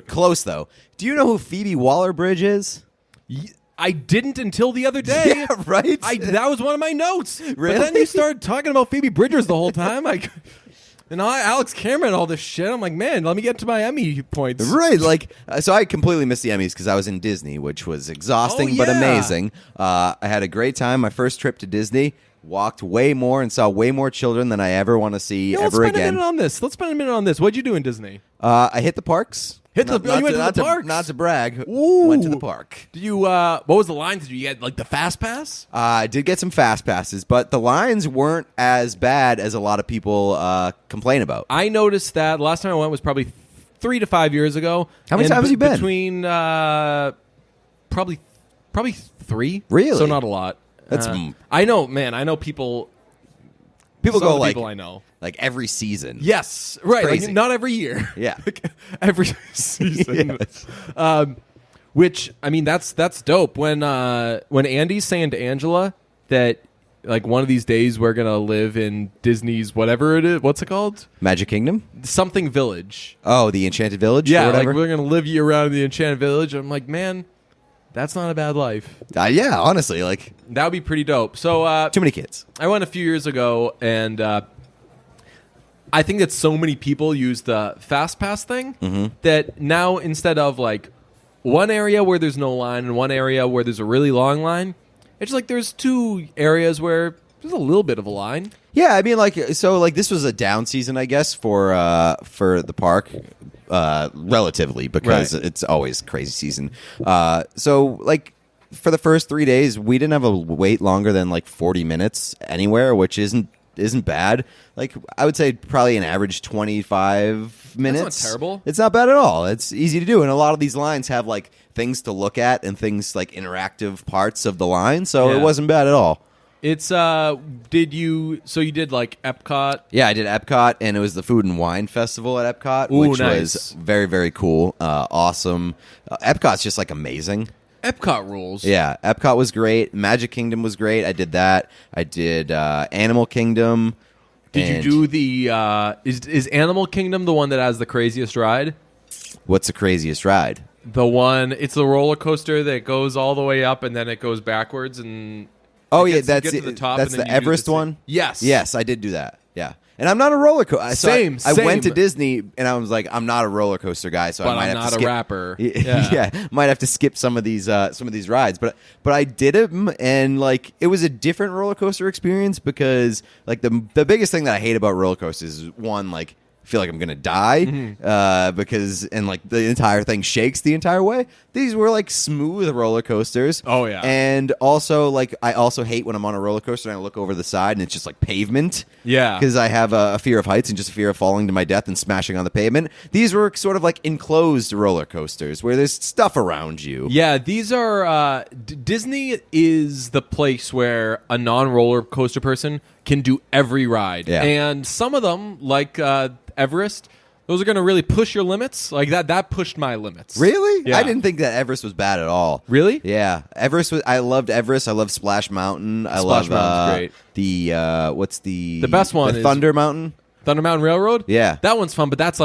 Close, though. Do you know who Phoebe Waller-Bridge is? I didn't until the other day. Yeah, right? That was one of my notes. Really? But then you started talking about Phoebe Bridgers the whole time. Alex Cameron, all this shit. I'm like, man, let me get to my Emmy points. Right. So I completely missed the Emmys because I was in Disney, which was exhausting but amazing. I had a great time. My first trip to Disney. Walked way more and saw way more children than I ever want to see ever again. Let's spend a minute on this. What'd you do in Disney? I hit the parks. You went to the parks? Not to brag. Ooh. Went to the park. Did you? What was the line? Did you get the fast pass? I did get some fast passes, but the lines weren't as bad as a lot of people complain about. I noticed that the last time I went was probably 3 to 5 years ago. How many times have you been? Between probably 3. Really? So not a lot. That's I know, man. I know people. People go people I know every season. Yes, right. Crazy. Not every year. Yeah, every season. Yes. Which that's dope. When Andy's saying to Angela that one of these days we're gonna live in Disney's whatever it is. What's it called? Magic Kingdom. Something Village. Oh, the Enchanted Village. Yeah, or whatever. we're gonna live year round in the Enchanted Village. I'm like, man. That's not a bad life. Yeah, honestly, like That would be pretty dope. So too many kids. I went a few years ago, and I think that so many people use the Fast Pass thing that now instead of like one area where there's no line and one area where there's a really long line, it's like there's two areas where there's a little bit of a line. Yeah, I mean, like, so, like, this was a down season, I guess, for the park, relatively, because it's always crazy season. So, like, for the first 3 days, we didn't have a wait longer than, like, 40 minutes anywhere, which isn't bad. Like, I would say probably an average 25 minutes. That's not terrible. It's not bad at all. It's easy to do, and a lot of these lines have, like, things to look at and things, like, interactive parts of the line, so it wasn't bad at all. It's you did like Epcot? Yeah, I did Epcot, and it was the Food and Wine Festival at Epcot, which was very, very cool, awesome. Epcot's just like amazing. Epcot rules. Yeah, Epcot was great. Magic Kingdom was great. I did that. I did Animal Kingdom. Did you do the is Animal Kingdom the one that has the craziest ride? What's the craziest ride? It's the roller coaster that goes all the way up and then it goes backwards and Oh you yeah, get to the top that's and then the you do Everest the one. Yes, I did do that. Yeah, and I'm not a roller coaster. Same. I went to Disney and I was like, I'm not a roller coaster guy, so but I might I'm have not to skip. a rapper. Yeah, might have to skip some of these rides, but I did it, and like it was a different roller coaster experience because like the biggest thing that I hate about roller coasters is one, like, feel like I'm gonna die because like the entire thing shakes the entire way. These were like smooth roller coasters. Oh yeah, and also like I also hate when I'm on a roller coaster and I look over the side and it's just like pavement. Yeah, because I have a fear of heights and just a fear of falling to my death and smashing on the pavement. These were sort of like enclosed roller coasters where there's stuff around you. Yeah, these are Disney is the place where a non-roller coaster person can do every ride. Yeah. And some of them, like Everest, those are going to really push your limits. Like that pushed my limits. Really? Yeah. I didn't think that Everest was bad at all. Really? Yeah. I loved Everest. I love Splash Mountain. Splash Mountain's great. The what's the best one the is Thunder Mountain? Thunder Mountain Railroad? Yeah. That one's fun, but that's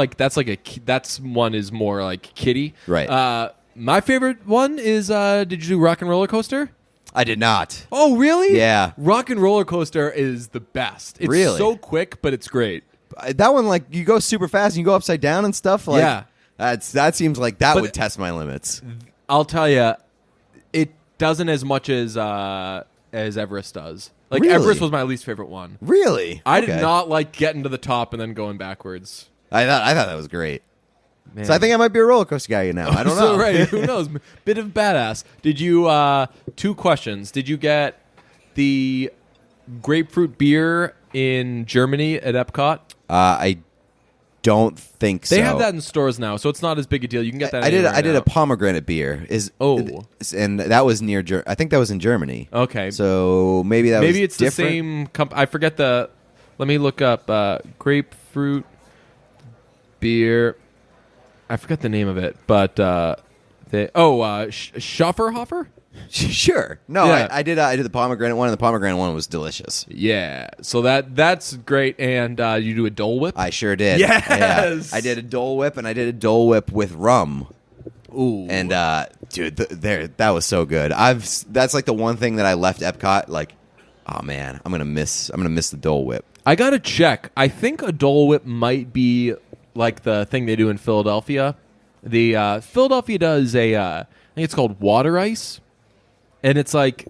one is more like kiddie. Right. My favorite one is did you do Rock and Roller Coaster? I did not. Oh, really? Yeah. Rock and Roller Coaster is the best. It's Really? so quick, but it's great. That one, like, you go super fast and you go upside down and stuff. Like, Yeah. That seems like that But- would test my limits. I'll tell you, it doesn't as much as Everest does. Like Really? Everest was my least favorite one. Really? I Okay. did not like getting to the top and then going backwards. I thought that was great. Man. So I think I might be a roller coaster guy now. I don't know. So, right? Who knows? Bit of badass. Did you? 2 questions. Did you get the grapefruit beer in Germany at Epcot? I don't think so. They have that in stores now, so it's not as big a deal. You can get that. I did now. a pomegranate beer. Oh. And that was near. I think that was in Germany. Okay. So maybe it's different. the same. I forget the. Let me look up grapefruit beer. I forget the name of it, but Schafferhofer. Sure. No, Yeah. I did the pomegranate one, and the pomegranate one was delicious. Yeah, so that's great. And you do a Dole Whip. I sure did. Yes! Yeah. I did a Dole Whip, and I did a Dole Whip with rum. Ooh, And dude, that was so good. That's like the one thing that I left Epcot like, oh man, I'm gonna miss the Dole Whip. I gotta check. I think a Dole Whip might be like the thing they do in Philadelphia. The Philadelphia does I think it's called water ice, and it's like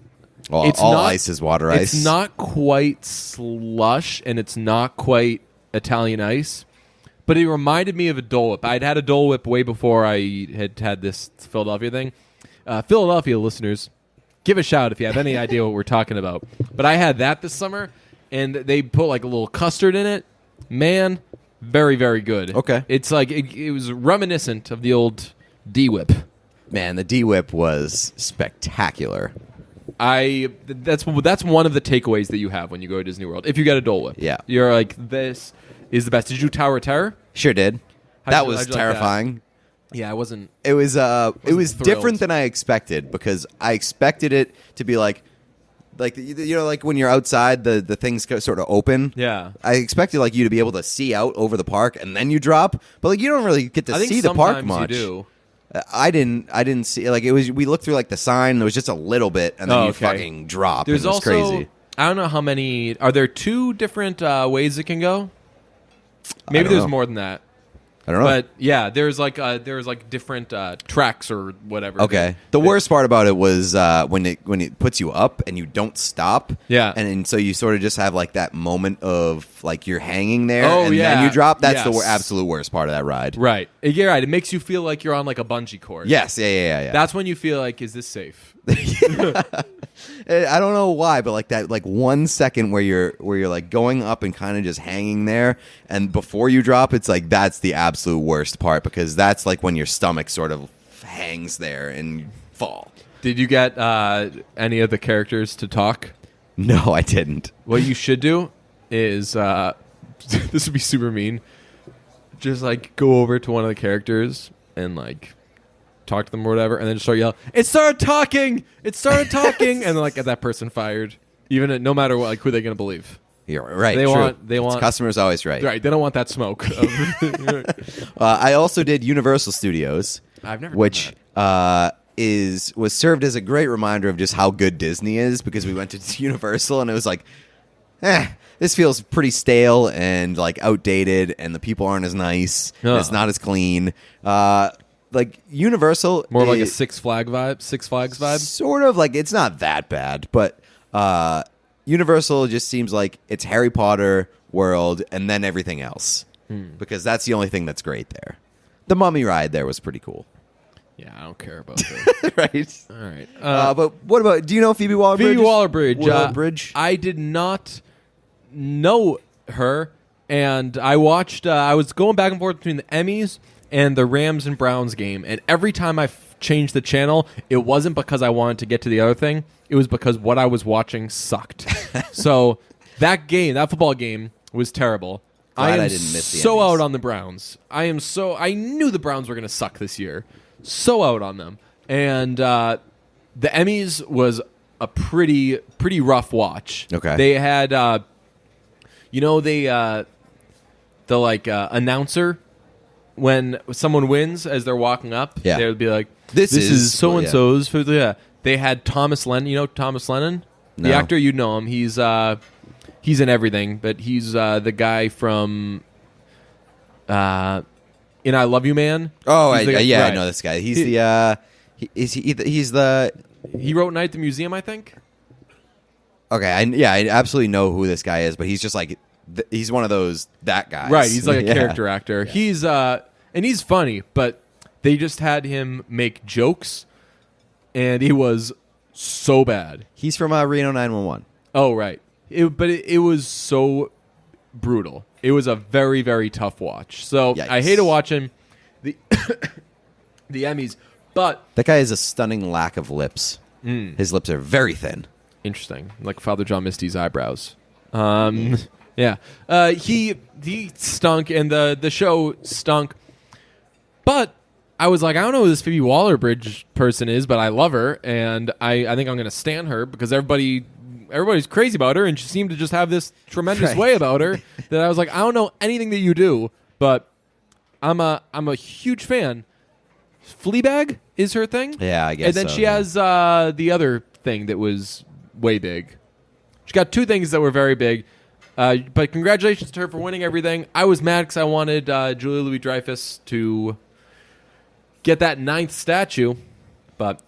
All ice is water ice. It's not quite slush, and it's not quite Italian ice, but it reminded me of a Dole Whip. I'd had a Dole Whip way before I had this Philadelphia thing. Philadelphia listeners, give a shout if you have any idea what we're talking about. But I had that this summer, and they put like a little custard in it. Man, very, very good. Okay. It's like it was reminiscent of the old D-Whip. Man, the D-Whip was spectacular. That's one of the takeaways that you have when you go to Disney World. If you get a Dole Whip, Yeah. you're like, this is the best. Did you do Tower of Terror? Sure did. How'd That you- was how'd you like terrifying. Yeah, I wasn't. It was thrilled. different than I expected because I expected it to be like like when you're outside, the things sort of open. Yeah. I expected like you to be able to see out over the park and then you drop, but like you don't really get to I think see the park sometimes much. you do. I didn't see like it was. We looked through like the sign. There was just a little bit, and then you fucking drop. There's it was also crazy. I don't know how many. Are there 2 different ways it can go? Maybe there's more than that. I don't know. But yeah, there's like different tracks or whatever. Okay. The worst part about it was when it puts you up and you don't stop. Yeah. And so you sort of just have like that moment of like you're hanging there Oh, and yeah. then you drop. That's the Yes. absolute worst part of that ride. Right. Yeah, right. It makes you feel like you're on like a bungee cord. Yes. Yeah. That's when you feel like, is this safe? I don't know why, but like that, like 1 second where you're like going up and kind of just hanging there, and before you drop, it's like that's the absolute worst part because that's like when your stomach sort of hangs there and you fall. Did you get any of the characters to talk? No, I didn't. What you should do is this would be super mean. Just like go over to one of the characters and like talk to them or whatever, and then just start yelling, "It started talking! It started talking!" And then like get that person fired. Even no matter what, like who they're gonna believe. You're right. They true. want customers always right. Right. They don't want that smoke. I also did Universal Studios, I've never done which was served as a great reminder of just how good Disney is because we went to Universal and it was like, this feels pretty stale and like outdated, and the people aren't as nice. And it's not as clean. Like Universal, More like a Six Flags vibe. Sort of like it's not that bad, but Universal just seems like it's Harry Potter world and then everything else because that's the only thing that's great there. The Mummy ride there was pretty cool. Yeah, I don't care about that. Right. All right. But what about? Do you know Phoebe Waller-Bridge? Phoebe Waller-Bridge. Waller-Bridge. I did not know her, and I watched. I was going back and forth between the Emmys and the Rams and Browns game, and every time I changed the channel, it wasn't because I wanted to get to the other thing. It was because what I was watching sucked. So that football game, was terrible. Glad I didn't miss the so Emmys. out on the Browns. I knew the Browns were going to suck this year. So out on them. And the Emmys was a pretty rough watch. Okay. They had, the announcer, when someone wins as they're walking up, Yeah. they would be like, This is- so and so's for the. They had Thomas Lennon. You know Thomas Lennon, No. the actor. You know him. He's in everything, but he's the guy from in I Love You Man. Oh, He's the guy- I right. know this guy. He's He- he's the. He wrote Night at the Museum, I think. Okay, I absolutely know who this guy is, but he's just like he's one of those that guys. Right, he's like a Yeah. character actor. Yeah. He's and he's funny, but they just had him make jokes, and he was so bad. He's from Reno 911. Oh, right. It was so brutal. It was a very, very tough watch. So Yikes. I hated watching the the Emmys, but That guy has a stunning lack of lips. His lips are very thin. interesting, like Father John Misty's eyebrows. Yeah, he stunk, and the show stunk. But I was like, I don't know who this Phoebe Waller-Bridge person is, but I love her, and I think I'm going to stan her because everybody's crazy about her, and she seemed to just have this tremendous Right. way about her that I was like, I don't know anything that you do, but I'm a huge fan. Fleabag is her thing. Yeah, I guess And then so, she yeah. has the other thing that was way big. She got 2 things that were very big. But congratulations to her for winning everything. I was mad because I wanted Julia Louis-Dreyfus to get that 9th statue, but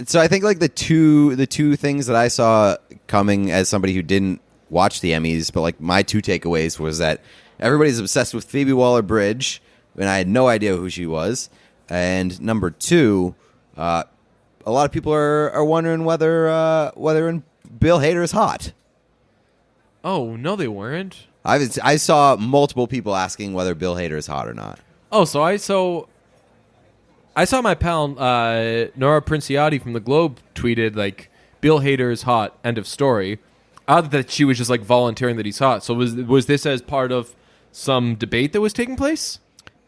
So I think like the two things that I saw coming as somebody who didn't watch the Emmys, but like my 2 takeaways was that everybody's obsessed with Phoebe Waller-Bridge, and I had no idea who she was. And number 2, a lot of people are wondering whether Bill Hader is hot. oh no, they weren't. I saw multiple people asking whether Bill Hader is hot or not. Oh, so I saw my pal Nora Princiati from the Globe tweeted like Bill Hader is hot. End of story. I thought that she was just like volunteering that he's hot. So was this as part of some debate that was taking place?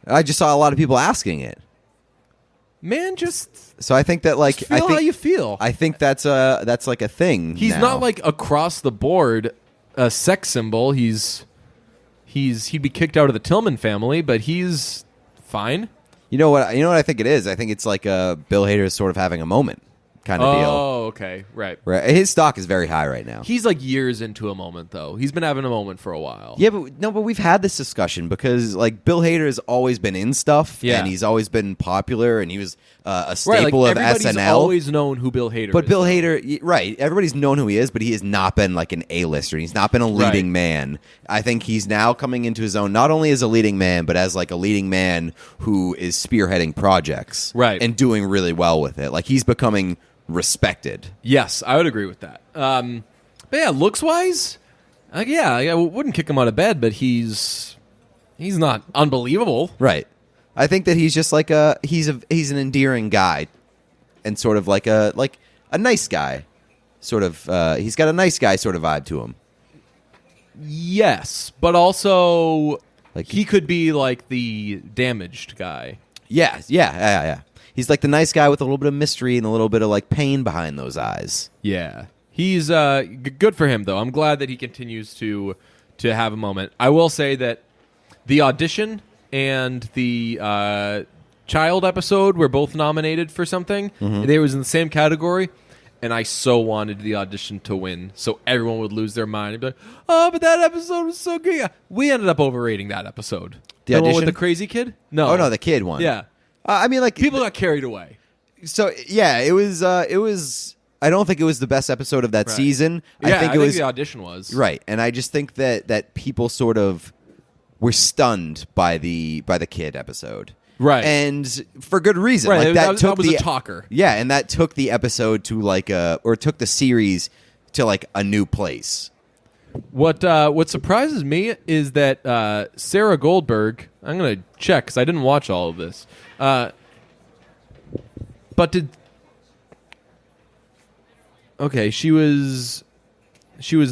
I just saw a lot of people asking it. Man, just So I think that like feel how you feel. I think that's like a thing. He's now. not like across the board a sex symbol. He'd be kicked out of the Tillman family, but he's fine. You know what I think it is? I think it's like Bill Hader is sort of having a moment kind of deal. Oh, okay. Right. His stock is very high right now. He's like years into a moment, though. He's been having a moment for a while. Yeah, but we've had this discussion because like Bill Hader has always been in stuff, and he's always been popular, and he was a staple of everybody's SNL. Always known who Bill Hader But is. Bill Hader, right? Everybody's known who he is, but he has not been like an A-lister. He's not been a leading man. I think he's now coming into his own, not only as a leading man, but as like a leading man who is spearheading projects, and doing really well with it. Like he's becoming respected. Yes, I would agree with that. But yeah, looks wise, I wouldn't kick him out of bed, but he's not unbelievable, right? I think that he's just like he's an endearing guy, and sort of like a nice guy, sort of. He's got a nice guy sort of vibe to him. Yes, but also like he could be like the damaged guy. Yeah. He's like the nice guy with a little bit of mystery and a little bit of like pain behind those eyes. Yeah. He's good for him, though. I'm glad that he continues to have a moment. I will say that the audition and the child episode were both nominated for something. They was in the same category, and I so wanted the audition to win, so everyone would lose their mind and be like, "Oh, but that episode was so good." Yeah. We ended up overrating that episode. The one audition with the crazy kid? No. Oh no, the kid one. Yeah. I mean, like people got carried away. So yeah, it was. I don't think it was the best episode of that season. Yeah, I think it was the audition was right, and I just think that people sort of were stunned by the kid episode, right, and for good reason. Right, like that was a talker. Yeah, and that took the episode to took the series to like a new place. What surprises me is that Sarah Goldberg. I'm gonna check because I didn't watch all of this. But she was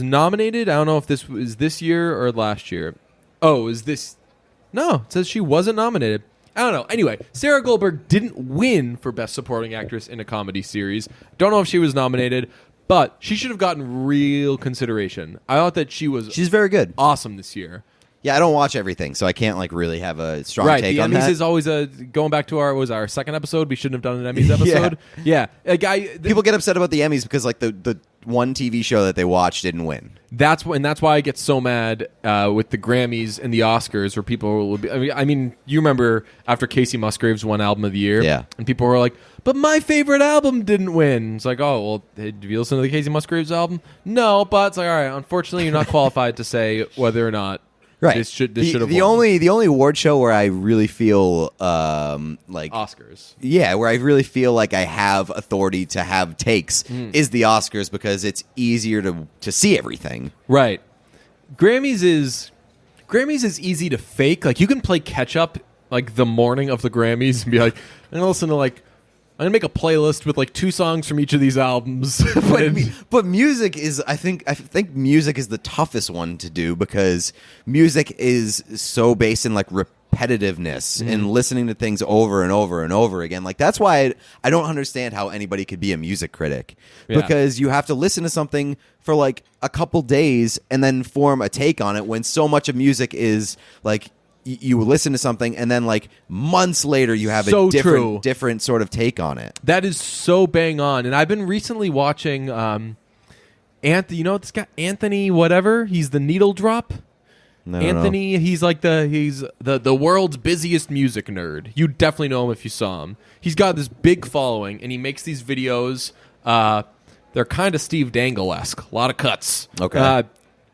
nominated. I don't know if this was this year or last year. Oh, is this? No, it says she wasn't nominated. I don't know. Anyway, Sarah Goldberg didn't win for Best Supporting Actress in a Comedy Series. Don't know if she was nominated, but she should have gotten real consideration. I thought that she's very good, awesome this year. Yeah, I don't watch everything, so I can't like really have a strong take on that. that. The Emmys is always going back to our second episode. We shouldn't have done an Emmys episode. People get upset about the Emmys because like the one TV show that they watched didn't win. That's why I get so mad with the Grammys and the Oscars, where people will be. I mean, you remember after Casey Musgraves won Album of the Year, and people were like, "But my favorite album didn't win." It's like, oh well, did you listen to the Casey Musgraves album? No, but it's like, all right. Unfortunately, you're not qualified to say whether or not. Right. This should have the only award show where I really feel like Oscars. Yeah, where I really feel like I have authority to have takes is the Oscars, because it's easier to see everything. Right. Grammys is easy to fake. Like you can play catch up like the morning of the Grammys and be like, I'm gonna listen to I'm gonna make a playlist with like 2 songs from each of these albums. but music is, I think music is the toughest one to do, because music is so based in like repetitiveness and listening to things over and over and over again. Like that's why I don't understand how anybody could be a music critic, because you have to listen to something for like a couple days and then form a take on it, when so much of music is like you listen to something and then like months later you have a different sort of take on it. That is so bang on. And I've been recently watching Anthony, you know this guy Anthony whatever? He's the needle drop. Anthony, he's like the world's busiest music nerd. You definitely know him if you saw him. He's got this big following and he makes these videos. They're kind of Steve Dangle-esque. A lot of cuts. Okay.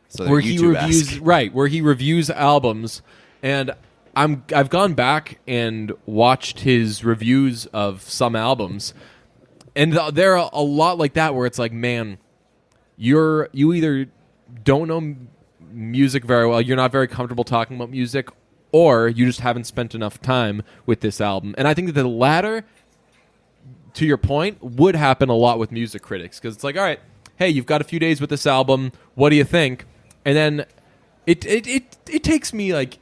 So where he reviews albums. And I've gone back and watched his reviews of some albums, and there are a lot like that where it's like, man, you either don't know music very well, you're not very comfortable talking about music, or you just haven't spent enough time with this album. And I think that the latter, to your point, would happen a lot with music critics, because it's like, all right, hey, you've got a few days with this album, what do you think? And then it takes me like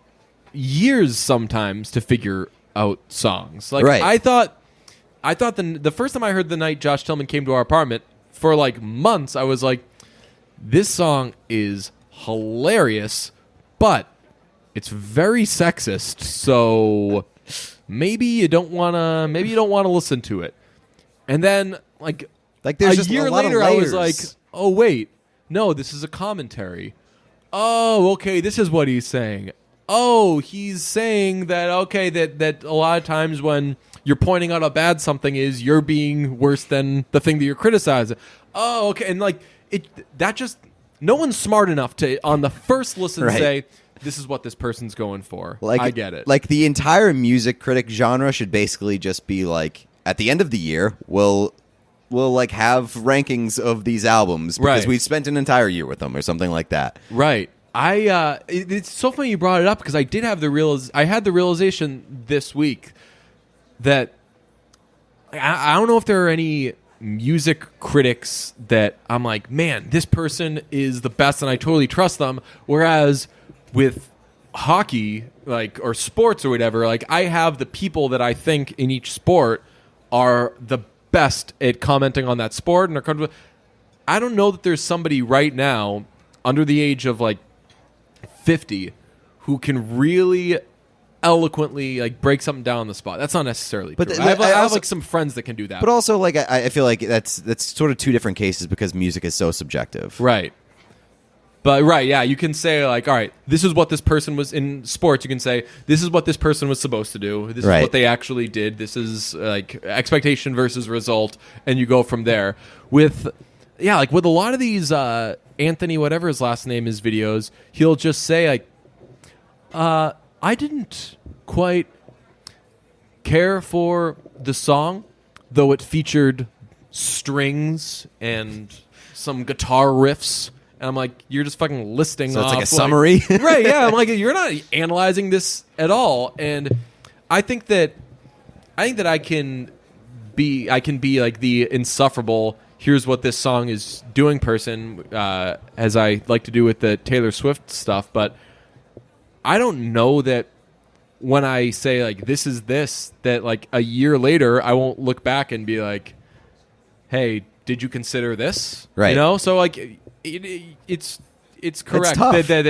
years sometimes to figure out songs. Like I thought the first time I heard The Night Josh Tillman Came to Our Apartment, for like months I was like, this song is hilarious, but it's very sexist, so maybe you don't want to listen to it. And then like there's a just year a lot later of I was layers. like, oh wait, no, this is a commentary. Oh, okay, this is what he's saying. Oh, he's saying that that a lot of times when you're pointing out how bad something is, you're being worse than the thing that you're criticizing. Oh, okay, and like no one's smart enough to on the first listen Right. say, this is what this person's going for. Like, I get it. Like the entire music critic genre should basically just be like, at the end of the year, we'll like have rankings of these albums because Right. we've spent an entire year with them or something like that. Right. It's so funny you brought it up because I did have I had the realization this week that I don't know if there are any music critics that I'm like, man, this person is the best and I totally trust them. Whereas with hockey, like, or sports or whatever, like, I have the people that I think in each sport are the best at commenting on that sport and are comfortable. I don't know that there's somebody right now under the age of like 50 who can really eloquently like break something down on the spot. That's not necessarily But true. th- I have also- like some friends that can do that. But also, like, I feel like that's sort of two different cases because music is so subjective. Right. But right, yeah, you can say like, all right, this is what this person was in sports. You can say this is what this person was supposed to do. This Right. is what they actually did. This is like expectation versus result, and you go from there. With like with a lot of these Anthony, whatever his last name is, videos, he'll just say like, I didn't quite care for the song, though it featured strings and some guitar riffs. And I'm like, you're just fucking listing So it's off, like a summary? right, yeah. I'm like, you're not analyzing this at all. And I think that I can be like the insufferable, here's what this song is doing person, as I like to do with the Taylor Swift stuff. But I don't know that when I say like this is this, that like a year later I won't look back and be like, hey, did you consider this? Right. You know, so like it's correct tough. that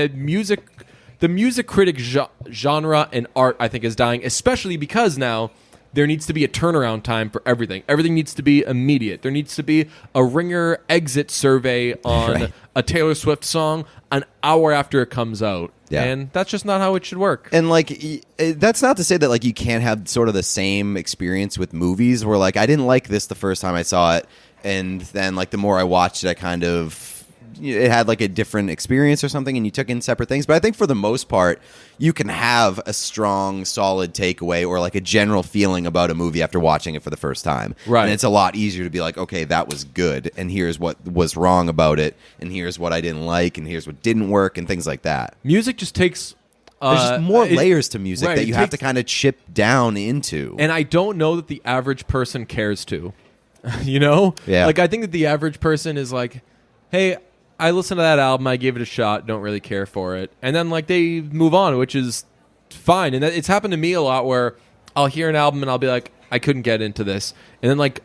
the music critic genre and art, I think, is dying, especially because now there needs to be a turnaround time for everything. Everything needs to be immediate. There needs to be a ringer exit survey on Right. a Taylor Swift song an hour after it comes out. Yeah. And that's just not how it should work. And like that's not to say that like you can't have sort of the same experience with movies where like I didn't like this the first time I saw it, and then like the more I watched it, I kind of it had like a different experience or something, and you took in separate things. But I think for the most part, you can have a strong, solid takeaway or like a general feeling about a movie after watching it for the first time. Right. And it's a lot easier to be like, okay, that was good, and here's what was wrong about it, and here's what I didn't like, and here's what didn't work, and things like that. Music just takes... There's just more layers to music right, that it you have to takes- kind of chip down into. And I don't know that the average person cares to. You know? Yeah. Like, I think that the average person is like, hey, I listened to that album, I gave it a shot, don't really care for it. And then, like, they move on, which is fine. And it's happened to me a lot where I'll hear an album and I'll be like, I couldn't get into this. And then, like,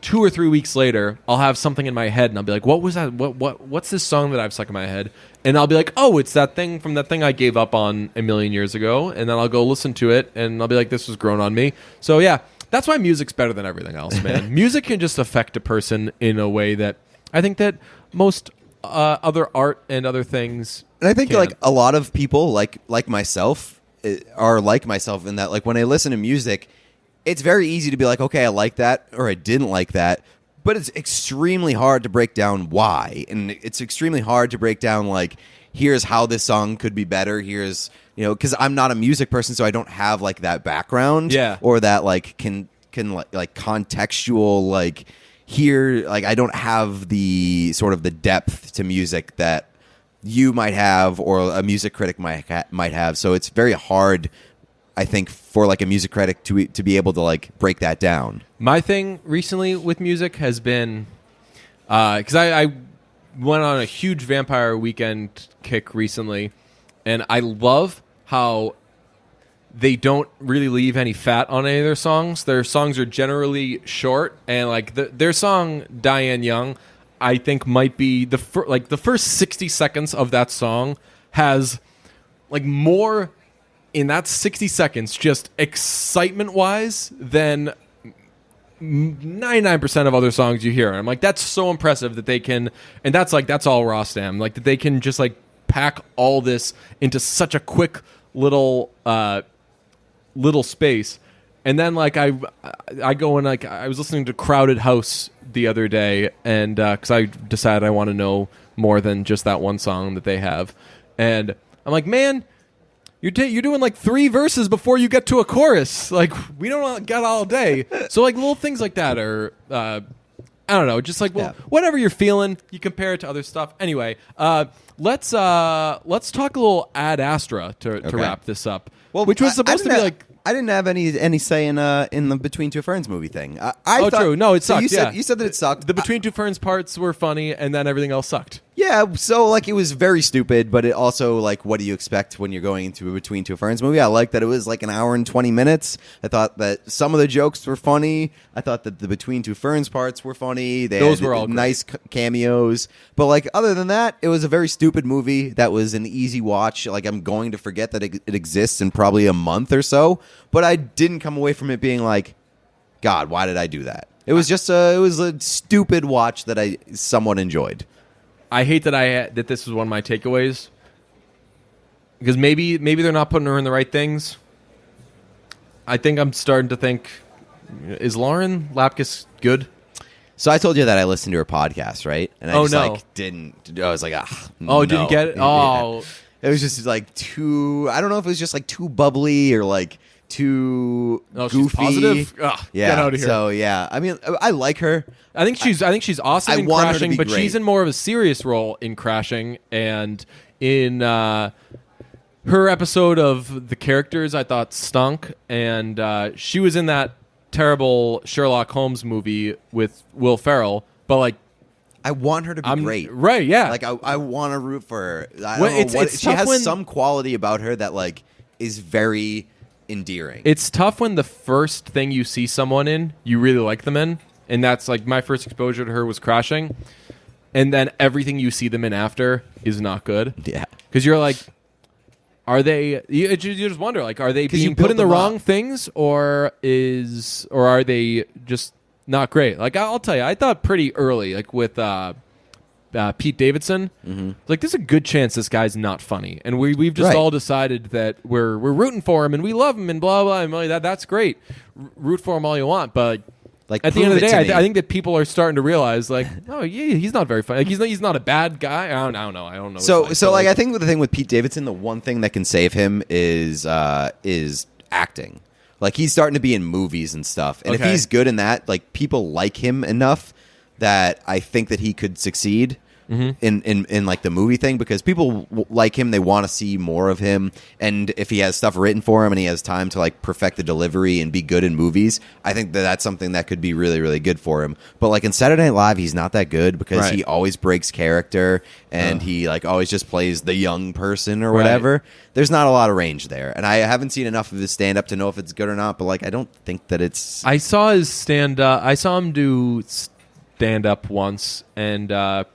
2 or 3 weeks later, I'll have something in my head and I'll be like, what was that? What's this song that I've stuck in my head? And I'll be like, oh, it's that thing from that thing I gave up on a million years ago. And then I'll go listen to it and I'll be like, this was grown on me. So yeah, that's why music's better than everything else, man. Music can just affect a person in a way that I think that most other art and other things And I think can. like a lot of people like myself are like myself in that like when I listen to music, it's very easy to be like, okay, I like that or I didn't like that, but it's extremely hard to break down why, and it's extremely hard to break down like here's how this song could be better. Here's because I'm not a music person, so I don't have like that background, Yeah. or that like can like contextual like here like I don't have the sort of the depth to music that you might have or a music critic might have. So it's very hard, I think, for like a music critic to be able to like break that down. My thing recently with music has been because I went on a huge Vampire Weekend kick recently, and I love how they don't really leave any fat on any of their songs. Their songs are generally short, and like their song Diane Young, I think might be the first 60 seconds of that song has like more in that 60 seconds, just excitement-wise, than 99% of other songs you hear. And I'm like, that's so impressive that they can, and that's all raw stam, like that they can just like pack all this into such a quick little space. And then like I go and like I was listening to Crowded House the other day, and because I decided I want to know more than just that one song that they have, and I'm like, man, you're doing like 3 verses before you get to a chorus. Like, we don't got all day. So like little things like that are I don't know, just like whatever you're feeling, you compare it to other stuff. Anyway, let's talk a little Ad Astra to wrap this up. Well, which was supposed to be like. I didn't have any say in the Between Two Ferns movie thing. I thought, true. No, it sucked. So you said that it sucked. The Between Two Ferns parts were funny, and then everything else sucked. Yeah, so like it was very stupid, but it also like, what do you expect when you're going into a Between Two Ferns movie? I liked that it was like an hour and 20 minutes. I thought that some of the jokes were funny. I thought that the Between Two Ferns parts were funny. Those were all nice cameos. But like other than that, it was a very stupid movie that was an easy watch. Like I'm going to forget that it exists in probably a month or so. But I didn't come away from it being like, God, why did I do that? It was just a stupid watch that I somewhat enjoyed. I hate that this was one of my takeaways, because maybe they're not putting her in the right things. I think I'm starting to think, is Lauren Lapkus good? So I told you that I listened to her podcast, right? And I I was like, oh, didn't get it? Oh. It was just like too, I don't know if it was just like too bubbly or like too goofy. She's positive? Ugh, yeah. Get out of here. So yeah, I mean, I like her. I think she's awesome in Crashing, but she's in more of a serious role in Crashing, and in her episode of The Characters, I thought stunk, and she was in that terrible Sherlock Holmes movie with Will Ferrell, but like, I want her to be great. Right, yeah. Like I want to root for her. I don't know she has some quality about her that like is very endearing. It's tough when the first thing you see someone in, you really like them in. And that's like my first exposure to her was Crashing. And then everything you see them in after is not good. Yeah. Because you're like, are they, you just wonder, like, are they being put in the wrong things, or are they just not great? Like, I'll tell you, I thought pretty early, like with Pete Davidson, like there's a good chance this guy's not funny. And we've just all decided that we're rooting for him and we love him and blah, blah, and that's great. Root for him all you want, but like at the end of the day, I think that people are starting to realize, like, oh yeah, he's not very funny. Like he's not a bad guy. I don't know. So like I think the thing with Pete Davidson, the one thing that can save him is acting. Like he's starting to be in movies and stuff, and if he's good in that, like people like him enough that I think that he could succeed. In like the movie thing, because people like him, they want to see more of him, and if he has stuff written for him and he has time to like perfect the delivery and be good in movies, I think that that's something that could be really, really good for him. But like in Saturday Night Live, he's not that good because he always breaks character and he like always just plays the young person or whatever. There's not a lot of range there, and I haven't seen enough of his stand up to know if it's good or not, but like I don't think that it's. I saw his stand up. I saw him do stand up once, and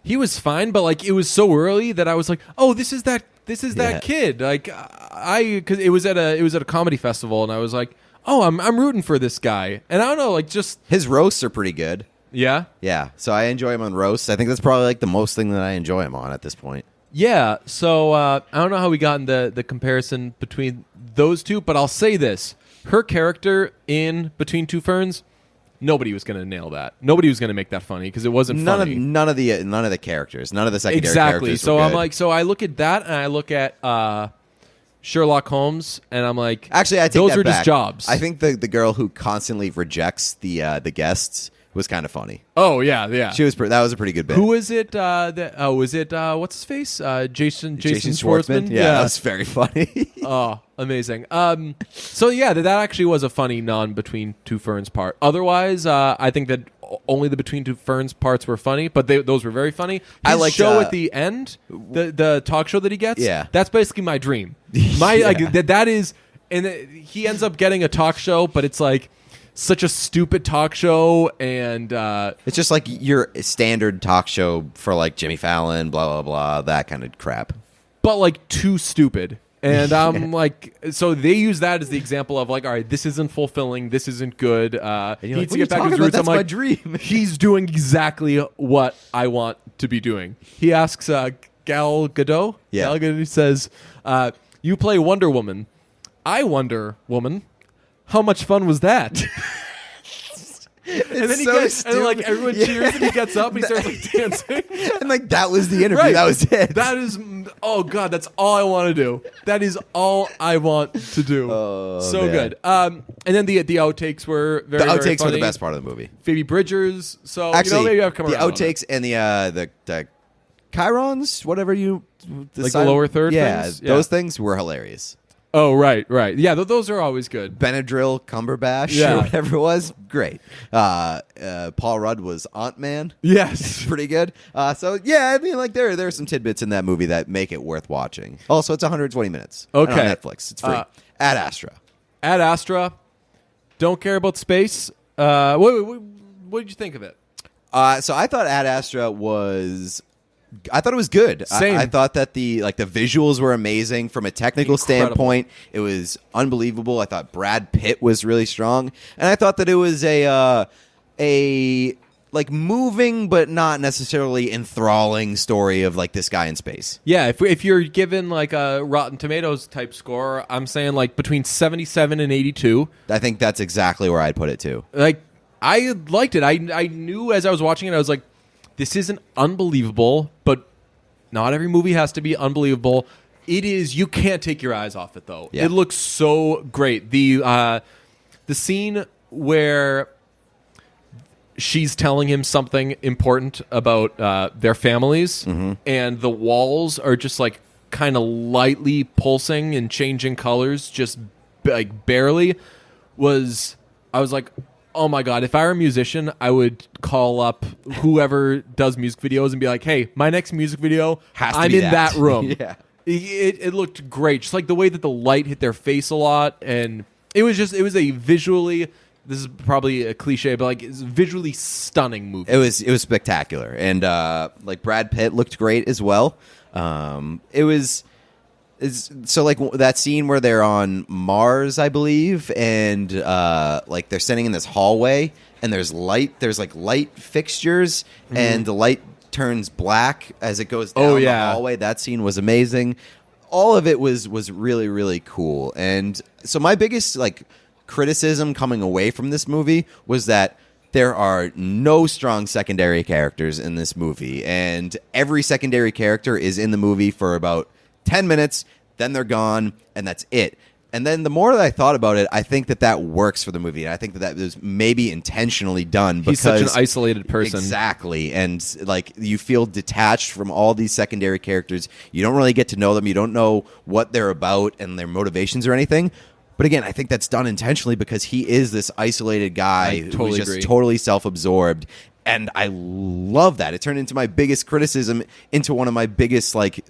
he was fine, but like it was so early that I was like, "Oh, this is that kid." Like because it was at a comedy festival, and I was like, "Oh, I'm rooting for this guy." And I don't know, like just his roasts are pretty good. Yeah, yeah. So I enjoy him on roasts. I think that's probably like the most thing that I enjoy him on at this point. Yeah. So I don't know how we got in the comparison between those two, but I'll say this: her character in Between Two Ferns. Nobody was going to nail that. Nobody was going to make that funny because it wasn't funny. None of the characters, none of the secondary characters. So were I'm good. like, so I look at that and I look at Sherlock Holmes, and I'm like, actually, I take those that are back. just jobs. I think the girl who constantly rejects the guests was kind of funny. Oh yeah. She was. That was a pretty good bit. Who is it? Was it what's his face? Jason Schwartzman. Yeah, that was very funny. Oh, amazing. So yeah, that actually was a funny non-Between Two Ferns part. Otherwise, I think that only the Between Two Ferns parts were funny, but those were very funny. His I like show at the end, the talk show that he gets. Yeah, that's basically my dream. That is, and he ends up getting a talk show, but it's like such a stupid talk show, and it's just like your standard talk show for like Jimmy Fallon, blah blah blah, that kind of crap. But like too stupid. And I'm like, so they use that as the example of like, all right, this isn't fulfilling, this isn't good. And He you're needs like, to get "What are back you to his talking roots. about? I'm That's my like, dream." he's doing exactly what I want to be doing. He asks Gal Gadot. Yeah. Gal Gadot says, "You play Wonder Woman. I Wonder Woman. How much fun was that?" And then he so gets, and like stupid. everyone cheers, and he gets up and he starts like dancing. And like that was the interview. Right. That was it. That is, oh god, that's all I want to do. That is all I want to do. So man. good. And then the outtakes were very, The very outtakes were funny. the best part of the movie. Phoebe Bridgers. So Actually, maybe I've come the around on outtakes and the chirons, whatever you Like the lower third yeah, things? Yeah. those things were hilarious. it. Oh right. Yeah, those are always good. Benadryl Cumberbatch Yeah. or whatever it was, great. Paul Rudd was Aunt Man. Yes. Pretty good. So yeah, I mean, like there are some tidbits in that movie that make it worth watching. Also, it's 120 minutes. Okay. And on Netflix. It's free. Ad Astra. Ad Astra. Don't care about space. What did you think of it? So I thought Ad Astra was. I thought it was good. Same. I thought that the visuals were amazing from a technical Incredible. standpoint. It was unbelievable. I thought Brad Pitt was really strong, and I thought that it was a like moving but not necessarily enthralling story of like this guy in space. Yeah, if you're given like a Rotten Tomatoes type score, I'm saying like between 77 and 82. I think that's exactly where I'd put it too. Like I liked it. I knew as I was watching it, I was like, this isn't unbelievable, but not every movie has to be unbelievable. It is. You can't take your eyes off it though. Yeah. It looks so great. The scene where she's telling him something important about their families, and the walls are just like kind of lightly pulsing and changing colors, just like barely. I was like, oh my god! If I were a musician, I would call up whoever does music videos and be like, "Hey, my next music video, Has to I'm be in that." that room." Yeah. It looked great, just like the way that the light hit their face a lot, and it was a visually. This is probably a cliche, but like it's a visually stunning movie. It was spectacular, and like Brad Pitt looked great as well. So like that scene where they're on Mars, I believe, and like they're sitting in this hallway, and there's light fixtures, and the light turns black as it goes down the hallway. That scene was amazing. All of it was really, really cool. And so my biggest like criticism coming away from this movie was that there are no strong secondary characters in this movie, and every secondary character is in the movie for about 10 minutes, then they're gone, and that's it. And then the more that I thought about it, I think that works for the movie. And I think that was maybe intentionally done because He's such an isolated person. Exactly. And like you feel detached from all these secondary characters. You don't really get to know them. You don't know what they're about and their motivations or anything. But again, I think that's done intentionally because he is this isolated guy who's just totally self-absorbed. And I love that. It turned into my biggest criticism into one of my biggest, like,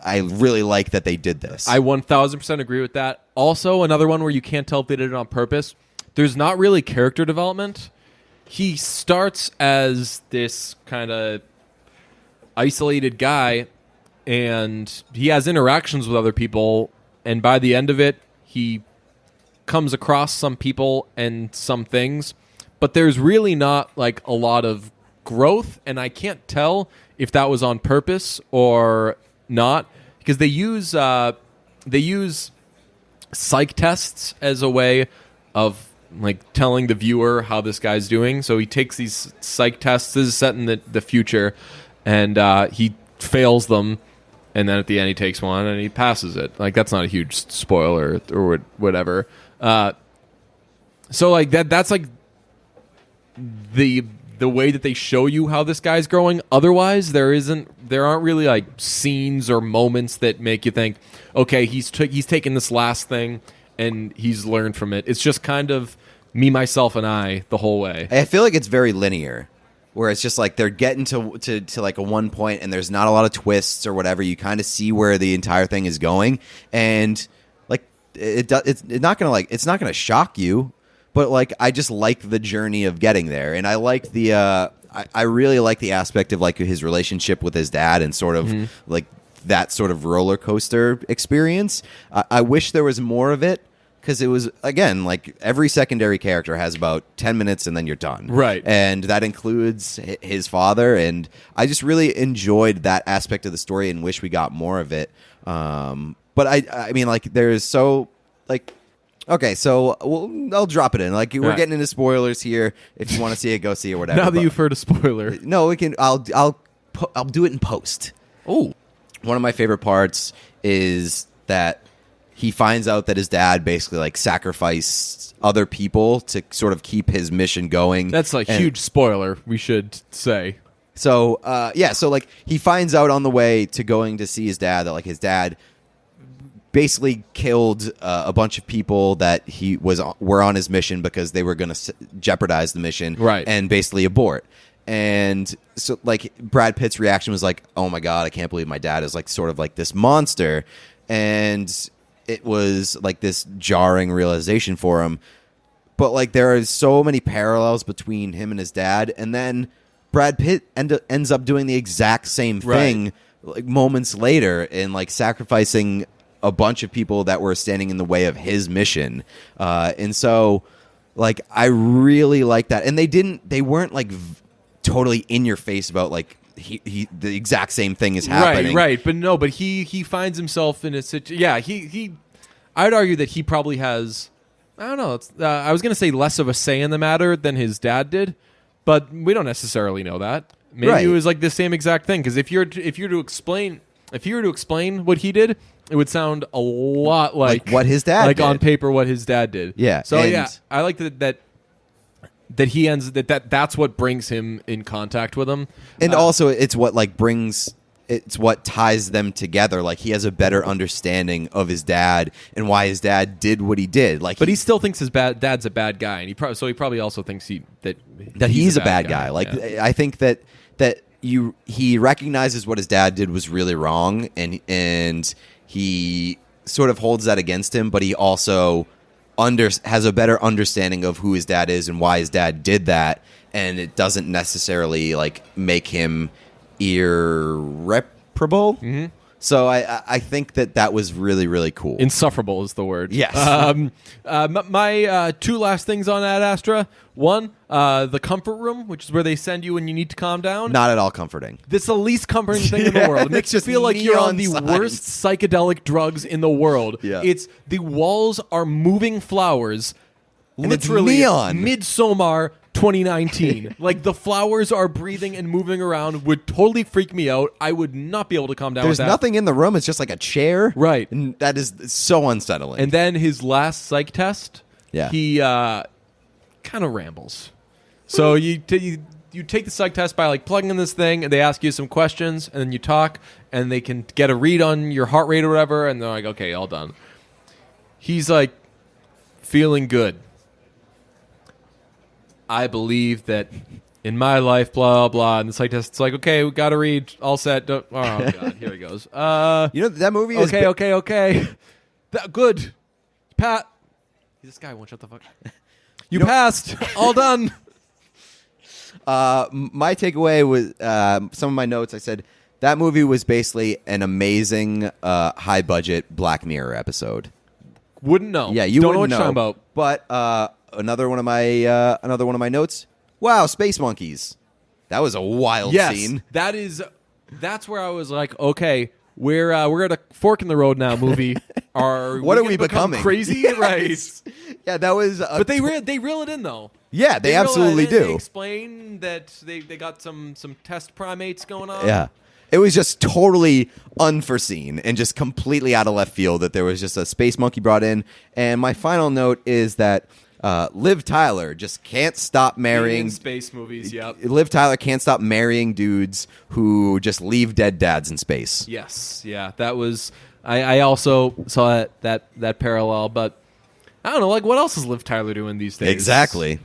I really like that they did this. I 1000% agree with that. Also, another one where you can't tell if they did it on purpose. There's not really character development. He starts as this kind of isolated guy, and he has interactions with other people, and by the end of it, he comes across some people and some things, but there's really not like a lot of growth, and I can't tell if that was on purpose or not, because they use psych tests as a way of like telling the viewer how this guy's doing. So he takes these psych tests. This is set in the future, and he fails them, and then at the end he takes one and he passes it. Like that's not a huge spoiler or whatever. So like that's like the way that they show you how this guy's growing. Otherwise, there aren't really like scenes or moments that make you think, okay, he's taken this last thing and he's learned from it. It's just kind of me, myself, and I the whole way. I feel like it's very linear, where it's just like they're getting to like a one point and there's not a lot of twists or whatever. You kind of see where the entire thing is going, and like it's not gonna shock you. But like, I just like the journey of getting there, and I like the I really like the aspect of like his relationship with his dad, and sort of like that sort of roller coaster experience. I wish there was more of it. Because it was, again, like every secondary character has about 10 minutes and then you're done. Right. And that includes his father. And I just really enjoyed that aspect of the story and wish we got more of it. But I mean, like, there's so, like, okay, so I'll drop it in. Like, we're getting into spoilers here. If you want to see it, go see it, whatever. Now that you've heard a spoiler. No, we can, I'll do it in post. Oh. One of my favorite parts is that he finds out that his dad basically like sacrificed other people to sort of keep his mission going. That's a huge spoiler, we should say. So, so like he finds out on the way to going to see his dad that like his dad basically killed a bunch of people that were on his mission because they were going to jeopardize the mission, right? And basically abort. And so like Brad Pitt's reaction was like, "Oh my God, I can't believe my dad is like sort of like this monster," and it was like this jarring realization for him. But like there are so many parallels between him and his dad, and then Brad Pitt ends up doing the exact same thing like moments later and like sacrificing a bunch of people that were standing in the way of his mission. And so like I really like that. And they weren't like totally in your face about like the exact same thing is happening. Right. But he finds himself in a situation. Yeah, he I'd argue that he probably has, I don't know, I was going to say less of a say in the matter than his dad did, but we don't necessarily know that. Maybe it was like the same exact thing, because if you were to explain what he did, it would sound a lot like what his dad did. on paper what his dad did. Yeah. So I like that he ends that's what brings him in contact with him. And also it's what like it's what ties them together. Like he has a better understanding of his dad and why his dad did what he did. Like, but he still thinks his dad's a bad guy, and he probably also thinks that he's a bad guy. Like I think that he recognizes what his dad did was really wrong, and he sort of holds that against him. But he also has a better understanding of who his dad is and why his dad did that, and it doesn't necessarily like make him irreparable. Mm-hmm. So I think that was really, really cool. Insufferable is the word. Yes. My two last things on Ad Astra. One, the comfort room, which is where they send you when you need to calm down. Not at all comforting. This is the least comforting thing in the world. It makes you feel like you're on the worst psychedelic drugs in the world. Yeah. It's the walls are moving flowers. And literally it's neon. Midsommar 2019. Like the flowers are breathing and moving around would totally freak me out. I would not be able to calm down with that. There's nothing in the room. It's just like a chair. Right. And that is so unsettling. And then his last psych test, he kind of rambles. So you take the psych test by like plugging in this thing, and they ask you some questions, and then you talk, and they can get a read on your heart rate or whatever, and they're like, okay, all done. He's like, feeling good. I believe that in my life, blah, blah, and the psych test, it's like, okay, we got to read, all set. Oh, God, here he goes. You know, that movie is... Okay. Good. Pat. This guy won't shut the fuck up. You passed. All done. My takeaway was some of my notes. I said that movie was basically an amazing high-budget Black Mirror episode. Wouldn't know. Yeah, you don't know wouldn't what you're talking about. But another one of my notes. Wow, space monkeys. That was a wild scene. That's where I was like, okay, we're at a fork in the road now. Movie. What are we becoming? Crazy, right? Yeah, that was. But they reel it in though. Yeah, they absolutely do. They explain that they got some test primates going on. Yeah. It was just totally unforeseen and just completely out of left field that there was just a space monkey brought in. And my final note is that Liv Tyler just can't stop marrying... In space movies, yep. Liv Tyler can't stop marrying dudes who just leave dead dads in space. Yes, yeah. That was... I also saw that parallel, but I don't know, like, what else is Liv Tyler doing these days? Exactly.